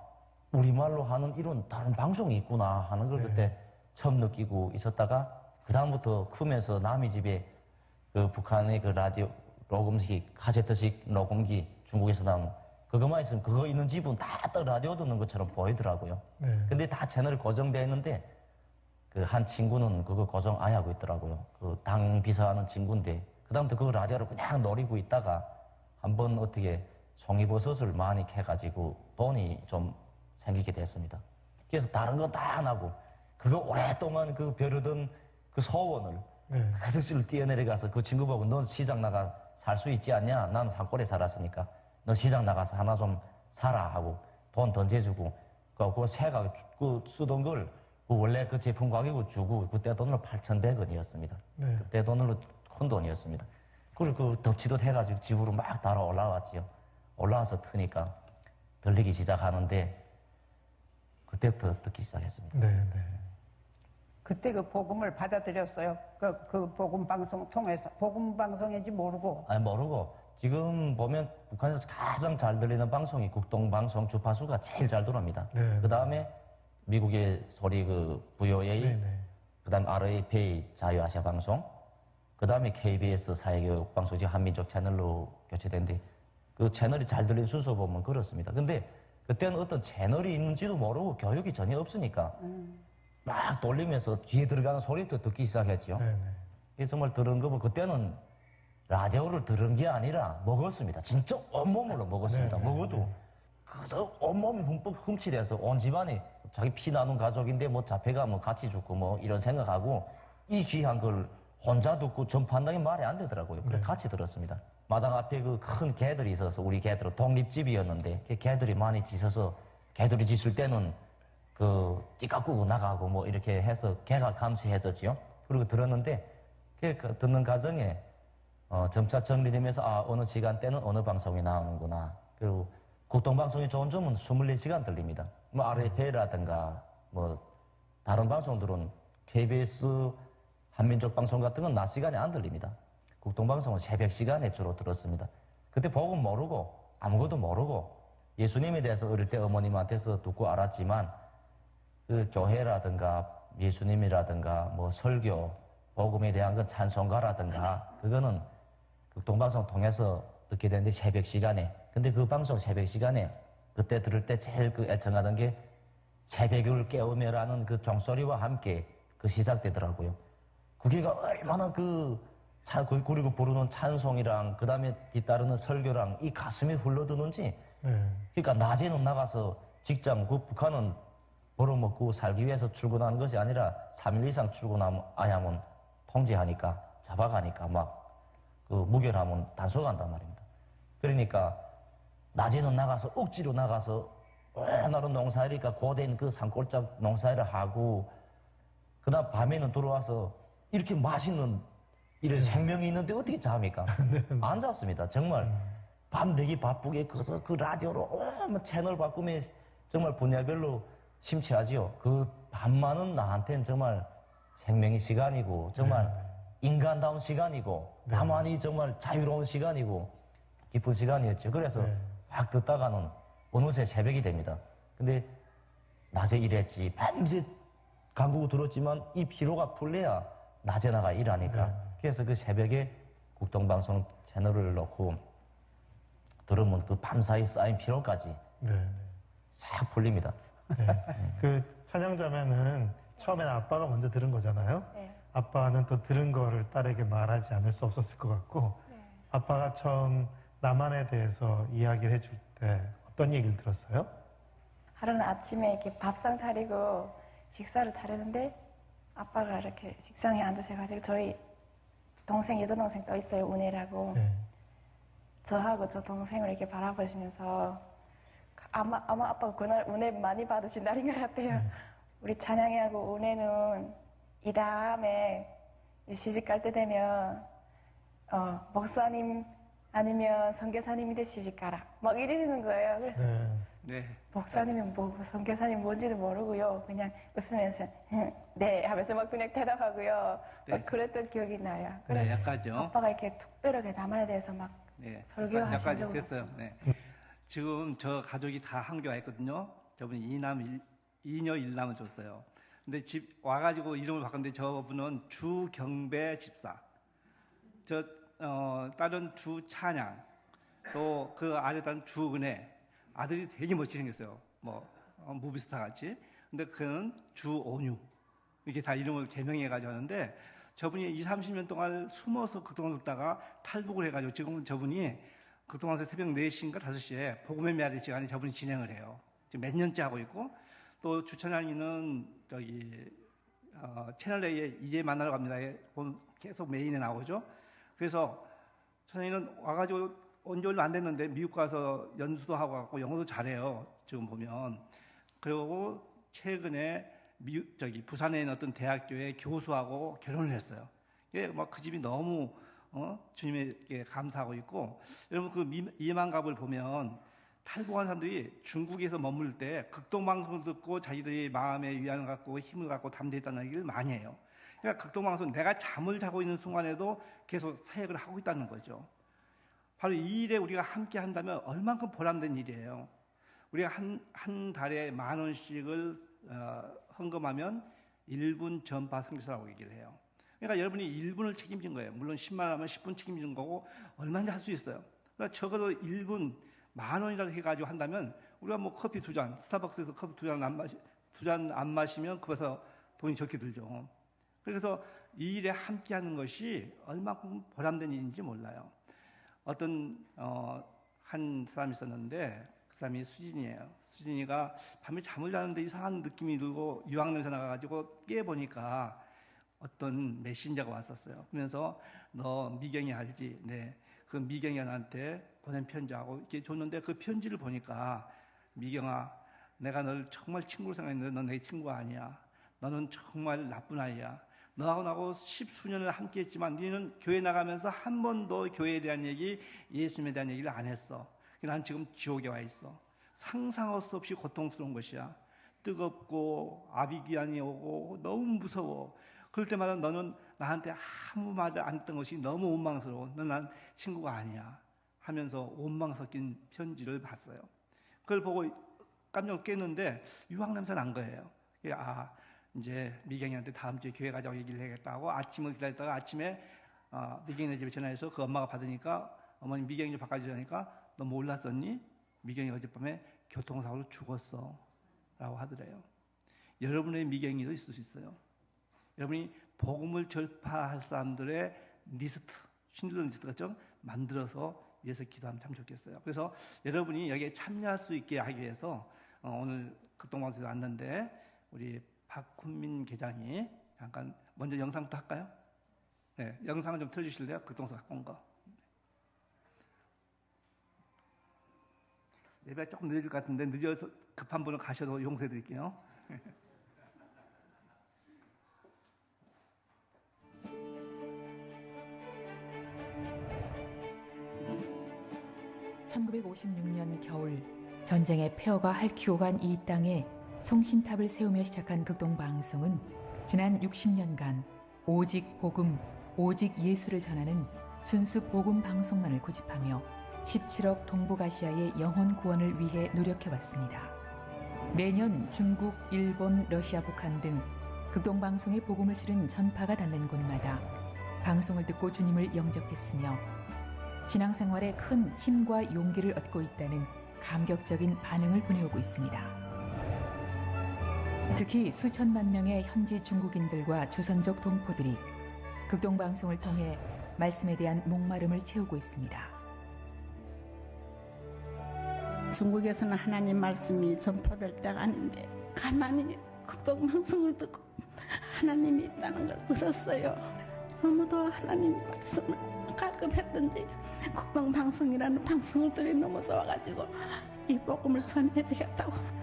우리말로 하는 이런 다른 방송이 있구나 하는 걸 네. 그때 처음 느끼고 있었다가 그 다음부터 크면서 남의 집에 그 북한의 그 라디오 녹음기 카세트식 녹음기 중국에서 나온 그거만 있으면 그거 있는 집은 다 딱 라디오 듣는 것처럼 보이더라고요. 네. 근데 다 채널이 고정되어 있는데 그 한 친구는 그거 고정 아예 하고 있더라고요. 그 당 비서하는 친구인데 그다음부터 그 라디오를 그냥 노리고 있다가 한번 어떻게 송이버섯을 많이 캐가지고 돈이 좀 생기게 됐습니다. 그래서 다른 건 다 안 하고 그거 오랫동안 그 벼르던 그 소원을 네. 가슴실을 뛰어내려가서 그 친구 보고 넌 시장 나가 살 수 있지 않냐? 나는 산골에 살았으니까 너 시장 나가서 하나 좀 사라 하고 돈 던져주고 그 새가 그 쓰던 걸 그 원래 그 제품 가격을 주고 그때 돈으로 8,100원이었습니다. 네. 그때 돈으로 큰 돈이었습니다. 그리고 그 덕지덕 해가지고 집으로 막 따라 올라왔지요. 올라와서 트니까 들리기 시작하는데 그때부터 듣기 시작했습니다. 네. 네. 그때 그 복음을 받아들였어요. 그 복음 방송 통해서 복음 방송인지 모르고. 아니 모르고 지금 보면 북한에서 가장 잘 들리는 방송이 국동방송 주파수가 제일 잘 들어옵니다. 네. 그 다음에 미국의 소리 그 VOA, 네. 네. 그 다음에 RFA 자유아시아 방송, 그 다음에 KBS 사회교육 방송 지금 한민족 채널로 교체된데 그 채널이 잘 들리는 순서 보면 그렇습니다. 근데 그때는 어떤 채널이 있는지도 모르고 교육이 전혀 없으니까 막 돌리면서 뒤에 들어가는 소리부터 듣기 시작했죠. 네. 네. 이게 정말 들은 거 보면 그때는 라디오를 들은 게 아니라 먹었습니다. 진짜 온몸으로 먹었습니다. 네, 네, 먹어도 네. 그래서 온몸이 흠뻑 훔치돼서 온 집안이 자기 피 나눈 가족인데 뭐 잡혀가 뭐 같이 죽고 뭐 이런 생각하고 이 귀한 걸 혼자 듣고 전파한다는 게 말이 안 되더라고요. 그래서 네. 같이 들었습니다. 마당 앞에 그 큰 개들이 있어서 우리 개들은 독립집이었는데 그 개들이 많이 짖어서 개들이 짖을 때는 그 띠까꾸고 나가고 뭐 이렇게 해서 개가 감시했었지요. 그리고 들었는데 그 듣는 과정에 점차 정리되면서 아 어느 시간대는 어느 방송이 나오는구나. 그리고 국동방송이 좋은 점은 24시간 들립니다. 뭐 RFA라든가 뭐 다른 방송들은 KBS 한민족 방송 같은 건 낮 시간에 안 들립니다. 국동방송은 새벽 시간에 주로 들었습니다. 그때 복음 모르고 아무것도 모르고 예수님에 대해서 어릴 때 어머님한테서 듣고 알았지만 그 교회라든가 예수님이라든가 뭐 설교 복음에 대한 건 찬송가라든가 그거는 국동방송 통해서 듣게 되는데 새벽 시간에 근데 그 방송 새벽 시간에 그때 들을 때 제일 그 애청하던 게 새벽을 깨우며라는 그 종소리와 함께 그 시작되더라고요. 그게가 얼마나 그리고 부르는 찬송이랑 그 다음에 뒤따르는 설교랑 이 가슴이 흘러드는지 네. 그러니까 낮에는 나가서 직장 그 북한은 벌어먹고 살기 위해서 출근하는 것이 아니라 3일 이상 출근하면 통제하니까 잡아가니까 막 그 무결하면 단속한단 말입니다. 그러니까 낮에는 나가서 억지로 나가서 하나로 농사일이니까 고된 그 산골짝 농사일을 하고 그다음 밤에는 들어와서 이렇게 맛있는 이런 생명이 있는데 어떻게 잡니까? 안 잡습니다. 정말 밤 되기 바쁘게 그래서 그 라디오로 채널 바꾸면 정말 분야별로 심취하지요. 그 밤만은 나한테는 정말 생명의 시간이고 정말 인간다운 시간이고 나만이 정말 자유로운 시간이고 기쁜 시간이었죠. 그래서 막 듣다가는 어느새 새벽이 됩니다. 근데 낮에 일했지 밤새 강구고 들었지만 이 피로가 풀려야 낮에 나가 일하니까 그래서 그 새벽에 국동방송 채널을 놓고 들으면 그 밤사이 쌓인 피로까지 싹 풀립니다. 네. 그 찬양자매는 처음에는 아빠가 먼저 들은 거잖아요. 네. 아빠는 또 들은 거를 딸에게 말하지 않을 수 없었을 것 같고 아빠가 처음 남한에 대해서 이야기를 해줄 때 어떤 얘기를 들었어요? 하루는 아침에 이렇게 밥상 차리고 식사를 차리는데 아빠가 이렇게 식상에 앉으셔가지고 저희 동생, 여동생 또 있어요. 운혜라고. 네. 저하고 저 동생을 이렇게 바라보시면서 아마 아빠가 그날 은혜 많이 받으신 날인 것 같아요. 우리 찬양이하고 은혜는 이 다음에 시집 갈 때 되면 목사님 아니면 선교사님이 되시실까라 막 이러시는 거예요. 그래서 네. 네. 목사님이 뭐 선교사님 뭔지도 모르고요. 그냥 웃으면서 네 하면서 막 그냥 대답하고요. 네. 막 그랬던 기억이 나요. 네, 그래서 약간죠. 아빠가 이렇게 특별하게 남한에 대해서 막 네. 설교하신 약간 적은 됐어요. 네. 지금 저 가족이 다 한교가 있거든요. 저분이 이녀 1남을 줬어요. 근데 집 와가지고 이름을 바꿨는데 저분은 주경배 집사. 다른 주찬양, 또 그 아래 다른 주은혜. 아들이 되게 멋지게 생겼어요. 무비스타 같이. 근데 그는 주온유. 이렇게 다 이름을 개명해가지고 하는데 저분이 20-30년 동안 숨어서 그동안 듣다가 탈북을 해가지고 지금 저분이 그동안 새벽 4시인가 5시에 복음의 메아리 시간에 저분이 진행을 해요. 지금 몇 년째 하고 있고 또 주찬양이는 채널A에 이제 만나러 갑니다에 계속 메인에 나오죠. 그래서 찬양이는 와가지고 온 지 얼마 안 됐는데 미국 가서 연수도 하고 갖고 영어도 잘해요. 지금 보면. 그리고 최근에 부산에 있는 어떤 대학교에 교수하고 결혼을 했어요. 그 집이 너무 주님에게 감사하고 있고, 여러분 그 이만갑을 보면 탈북한 사람들이 중국에서 머물 때 극동방송을 듣고 자기들이 마음의 위안을 갖고 힘을 갖고 담대했다는 얘기를 많이 해요. 그러니까 극동방송 내가 잠을 자고 있는 순간에도 계속 사역을 하고 있다는 거죠. 바로 이 일에 우리가 함께 한다면 얼만큼 보람된 일이에요. 우리가 한 달에 10,000원씩을 헌금하면 1분 전파 선교사라고 얘기를 해요. 그러니까 여러분이 1분을 책임진 거예요. 물론 10만 원 하면 10분 책임진 거고 얼마든지 할 수 있어요. 그러니까 적어도 1분 10,000원이라도 해가지고 한다면 우리가 커피 2잔, 스타벅스에서 커피 2잔 안 마시면 그래서 돈이 적게 들죠. 그래서 이 일에 함께하는 것이 얼마큼 보람된 일인지 몰라요. 어떤 한 사람이 있었는데 그 사람이 수진이에요. 수진이가 밤에 잠을 자는데 이상한 느낌이 들고 유황냄새 나가지고 깨보니까 어떤 메신저가 왔었어요. 그러면서 너 미경이 알지? 네. 그 미경이 나한테 보낸 편지하고 이렇게 줬는데 그 편지를 보니까 미경아, 내가 너를 정말 친구로 생각했는데 넌 내 친구 아니야. 너는 정말 나쁜 아이야. 너하고 나하고 10수년을 함께 했지만 너는 교회 나가면서 한 번도 교회에 대한 얘기, 예수님에 대한 얘기를 안 했어. 난 지금 지옥에 와 있어. 상상할 수 없이 고통스러운 것이야. 뜨겁고 아비기한이 오고 너무 무서워. 그럴 때마다 너는 나한테 아무 말을 안 했던 것이 너무 원망스러워. 넌 난 친구가 아니야. 하면서 원망 섞인 편지를 봤어요. 그걸 보고 깜짝 깼는데 유황냄새 난 거예요. 이제 미경이한테 다음 주에 교회 가자고 얘기를 해야겠다고 아침을 기다렸다가 아침에 미경이 집에 전화해서 그 엄마가 받으니까 어머니 미경이 좀 바꿔주자니까 너 몰랐었니? 미경이 어젯밤에 교통사고로 죽었어 라고 하더래요. 여러분의 미경이도 있을 수 있어요. 여러분이 복음을 전파할 사람들의 리스트, 신들의 리스트가 좀 만들어서 위해서 기도하면 참 좋겠어요. 그래서 여러분이 여기에 참여할 수 있게 하기 위해서 오늘 극동방송에서 왔는데 우리 박훈민 계장이 잠깐 먼저 영상부터 할까요? 네, 영상을 좀 틀어주실래요? 극동서 갖고 온 거. 예배가 조금 늦어질 것 같은데 늦어서 급한 분은 가셔도 용서해 드릴게요. (1956년) 겨울 전쟁의 폐허가 핥히고 간 이 땅에 송신탑을 세우며 시작한 극동방송은 지난 60년간 오직 복음, 오직 예수를 전하는 순수 복음 방송만을 고집하며 17억 동북아시아의 영혼 구원을 위해 노력해왔습니다. 매년 중국, 일본, 러시아, 북한 등 극동방송의 복음을 실은 전파가 닿는 곳마다 방송을 듣고 주님을 영접했으며 신앙생활에 큰 힘과 용기를 얻고 있다는 감격적인 반응을 보내오고 있습니다. 특히 수천만 명의 현지 중국인들과 조선족 동포들이 극동방송을 통해 말씀에 대한 목마름을 채우고 있습니다. 중국에서는 하나님 말씀이 전파될 때가 아닌데 가만히 극동방송을 듣고 하나님이 있다는 걸 들었어요. 너무도 하나님 말씀을 갈급했던지 극동방송이라는 방송들이 너무 좋아가지고 이 복음을 전해야 되겠다고.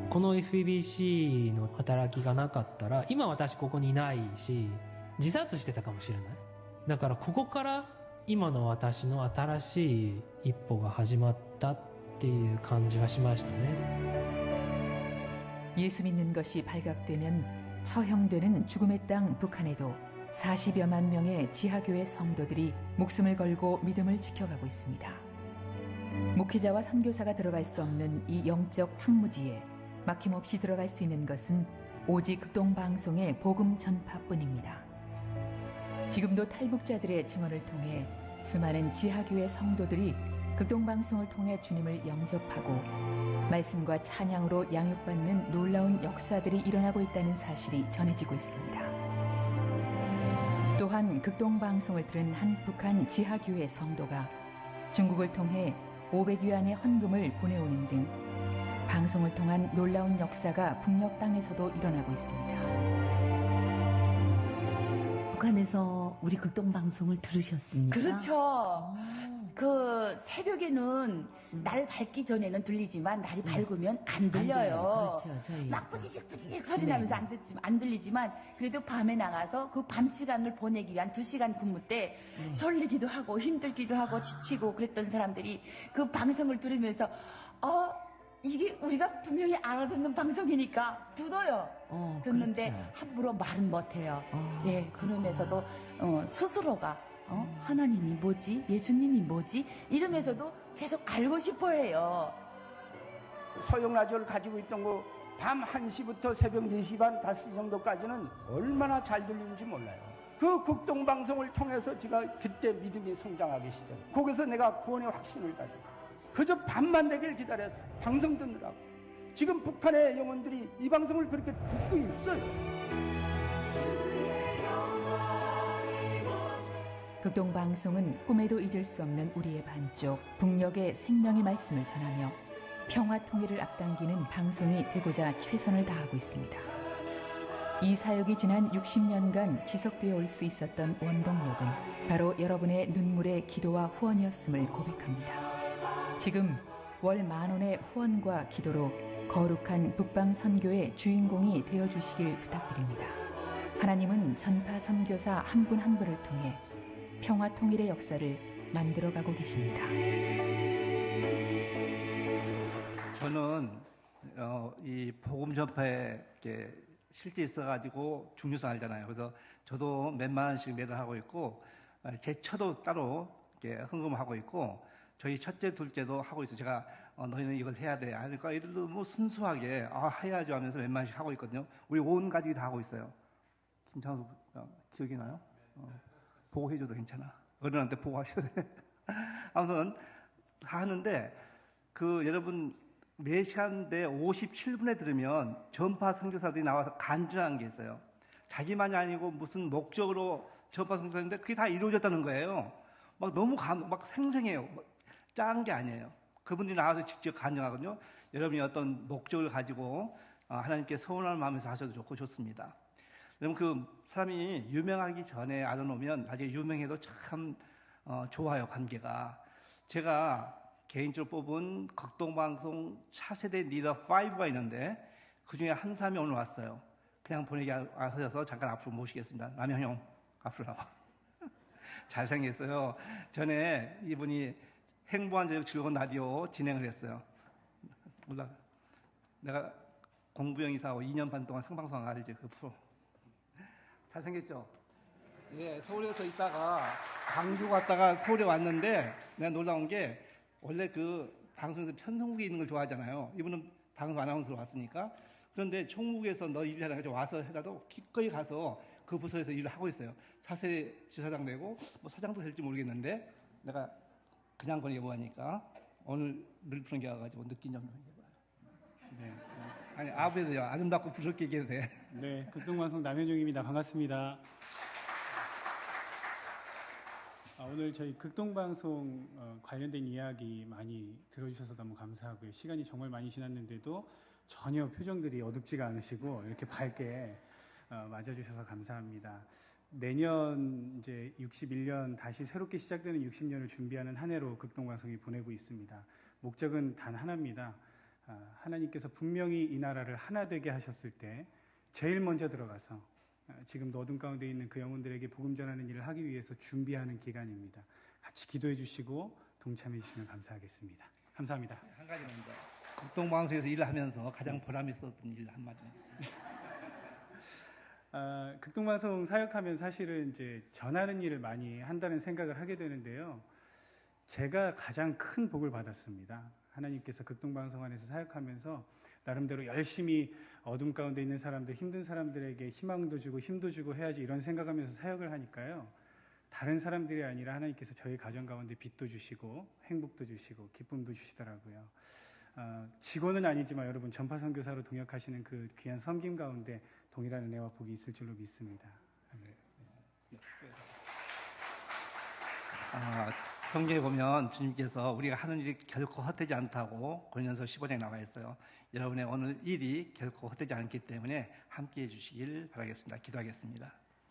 この FEBC の働きがなかったら今私ここにいないし自殺してたかもしれないだからここから今の私の新しい一歩が始まったっていう感じがしましたね。 예수 믿는 것이 발각되면 처형되는 죽음의 땅 북한에도 40여만 명의 지하교회 성도들이 목숨을 걸고 믿음을 지켜가고 있습니다. 목회자와 선교사가 들어갈 수 없는 이 영적 황무지에 막힘없이 들어갈 수 있는 것은 오직 극동방송의 복음 전파뿐입니다. 지금도 탈북자들의 증언을 통해 수많은 지하교회 성도들이 극동방송을 통해 주님을 영접하고 말씀과 찬양으로 양육받는 놀라운 역사들이 일어나고 있다는 사실이 전해지고 있습니다. 또한 극동방송을 들은 한 북한 지하교회 성도가 중국을 통해 500위안의 헌금을 보내오는 등 방송을 통한 놀라운 역사가 북녘 땅에서도 일어나고 있습니다. 북한에서 우리 극동방송을 들으셨습니까? 그렇죠. 그 새벽에는 날 밝기 전에는 들리지만 날이 밝으면 안 들려요. 그렇죠. 저희 막 뿌지직 소리 나면서 안 들리지만 그래도 밤에 나가서 그 밤 시간을 보내기 위한 2시간 근무 때 졸리기도 하고 힘들기도 하고 지치고 그랬던 사람들이 그 방송을 들으면서 이게 우리가 분명히 알아듣는 방송이니까 듣어요. 듣는데 그렇죠. 함부로 말은 못해요. 예, 그러면서도 스스로가 하나님이 뭐지? 예수님이 뭐지? 이러면서도 계속 알고 싶어 해요. 소형 라디오를 가지고 있던 거 밤 1시부터 새벽 4시 반 5시 정도까지는 얼마나 잘 들리는지 몰라요. 그 극동방송을 통해서 제가 그때 믿음이 성장하기 시작. 거기서 내가 구원의 확신을 가졌어요. 그저 밤만 되길 기다렸어. 방송 듣느라고. 지금 북한의 영혼들이 이 방송을 그렇게 듣고 있어요. 극동방송은 꿈에도 잊을 수 없는 우리의 반쪽 북녘의 생명의 말씀을 전하며 평화 통일을 앞당기는 방송이 되고자 최선을 다하고 있습니다. 이 사역이 지난 60년간 지속되어 올 수 있었던 원동력은 바로 여러분의 눈물의 기도와 후원이었음을 고백합니다. 지금 월 10,000원의 후원과 기도로 거룩한 북방 선교의 주인공이 되어주시길 부탁드립니다. 하나님은 전파 선교사 한 분 한 분을 통해 평화 통일의 역사를 만들어가고 계십니다. 저는 이 복음 전파에 실제 있어가지고 중요성 알잖아요. 그래서 저도 몇만 원씩 매달 하고 있고 제 처도 따로 헌금하고 있고 저희 첫째, 둘째도 하고 있어요. 제가 너희는 이걸 해야 돼. 그러니까 이들도 뭐 순수하게 해야죠 하면서 몇만 원씩 하고 있거든요. 우리 온 가족이 다 하고 있어요. 김창수 기억이 나요? 보고해줘도 괜찮아. 어른한테 보고하셔도 돼. 아무튼 하는데 여러분 4시간대 57분에 들으면 전파 선교사들이 나와서 간증한 게 있어요. 자기만이 아니고 무슨 목적으로 전파 선교사인데 그게 다 이루어졌다는 거예요. 막 너무 막 생생해요. 짠 게 아니에요. 그분들이 나와서 직접 간증하거든요. 여러분이 어떤 목적을 가지고 하나님께 서운한 마음에서 하셔도 좋고 좋습니다. 여러분 그 사람이 유명하기 전에 알아놓으면 나중에 유명해도 참 좋아요, 관계가. 제가 개인적으로 뽑은 극동방송 차세대 리더 5가 있는데 그중에 한 사람이 오늘 왔어요. 그냥 보내기 하셔서 잠깐 앞으로 모시겠습니다. 남영형 앞으로 나와. 잘생겼어요. 전에 이분이 행복한 저녁 즐거운 라디오 진행을 했어요. 몰라. 내가 공부형 이사하고 2년 반 동안 생방송 알지 그 프로. 잘생겼죠? 예, 서울에서 있다가 광주 갔다가 서울에 왔는데 내가 놀라운 게 원래 그 방송에서 편성국에 있는 걸 좋아하잖아요. 이분은 방송 아나운서로 왔으니까. 그런데 총무국에서 너 일 잘하니까 와서 해라도 기꺼이 가서 그 부서에서 일을 하고 있어요. 4세 지사장 되고 뭐 사장도 될지 모르겠는데 내가 그냥 보내기 뭐하니까 오늘 늘 푸른 게 와가지고 느낀 점 얘기해봐요. 네. 아니 아버지도 아름답고 부럽게 얘기해도 돼. 네, 극동방송 남현종입니다. 반갑습니다. 오늘 저희 극동방송 관련된 이야기 많이 들어주셔서 너무 감사하고요. 시간이 정말 많이 지났는데도 전혀 표정들이 어둡지가 않으시고 이렇게 밝게 맞아주셔서 감사합니다. 내년 이제 61년 다시 새롭게 시작되는 60년을 준비하는 한 해로 극동방송이 보내고 있습니다. 목적은 단 하나입니다. 하나님께서 분명히 이 나라를 하나 되게 하셨을 때 제일 먼저 들어가서 지금도 어둠 가운데 있는 그 영혼들에게 복음 전하는 일을 하기 위해서 준비하는 기간입니다. 같이 기도해 주시고 동참해 주시면 감사하겠습니다. 감사합니다. 한 가지는 이제 극동방송에서 일을 하면서 가장 보람 있었던 일 한마디 있습니다. 극동방송 사역하면 사실은 이제 전하는 일을 많이 한다는 생각을 하게 되는데요. 제가 가장 큰 복을 받았습니다. 하나님께서 극동방송 안에서 사역하면서 나름대로 열심히 어둠 가운데 있는 사람들, 힘든 사람들에게 희망도 주고 힘도 주고 해야지 이런 생각하면서 사역을 하니까요. 다른 사람들이 아니라 하나님께서 저희 가정 가운데 빛도 주시고 행복도 주시고 기쁨도 주시더라고요. 직원은 아니지만 여러분 전파 선교사로 동역하시는 그 귀한 섬김 가운데 동일한 은혜와 복이 있을 줄로 믿습니다. 성경에 보면 주님께서 우리가 하는 일이 결코 헛되지 않다고 고린도서 15장에 나와 있어요. 여러분의 오늘 일이 결코 헛되지 않기 때문에 함께해 주시길 바라겠습니다. 기도하겠습니다.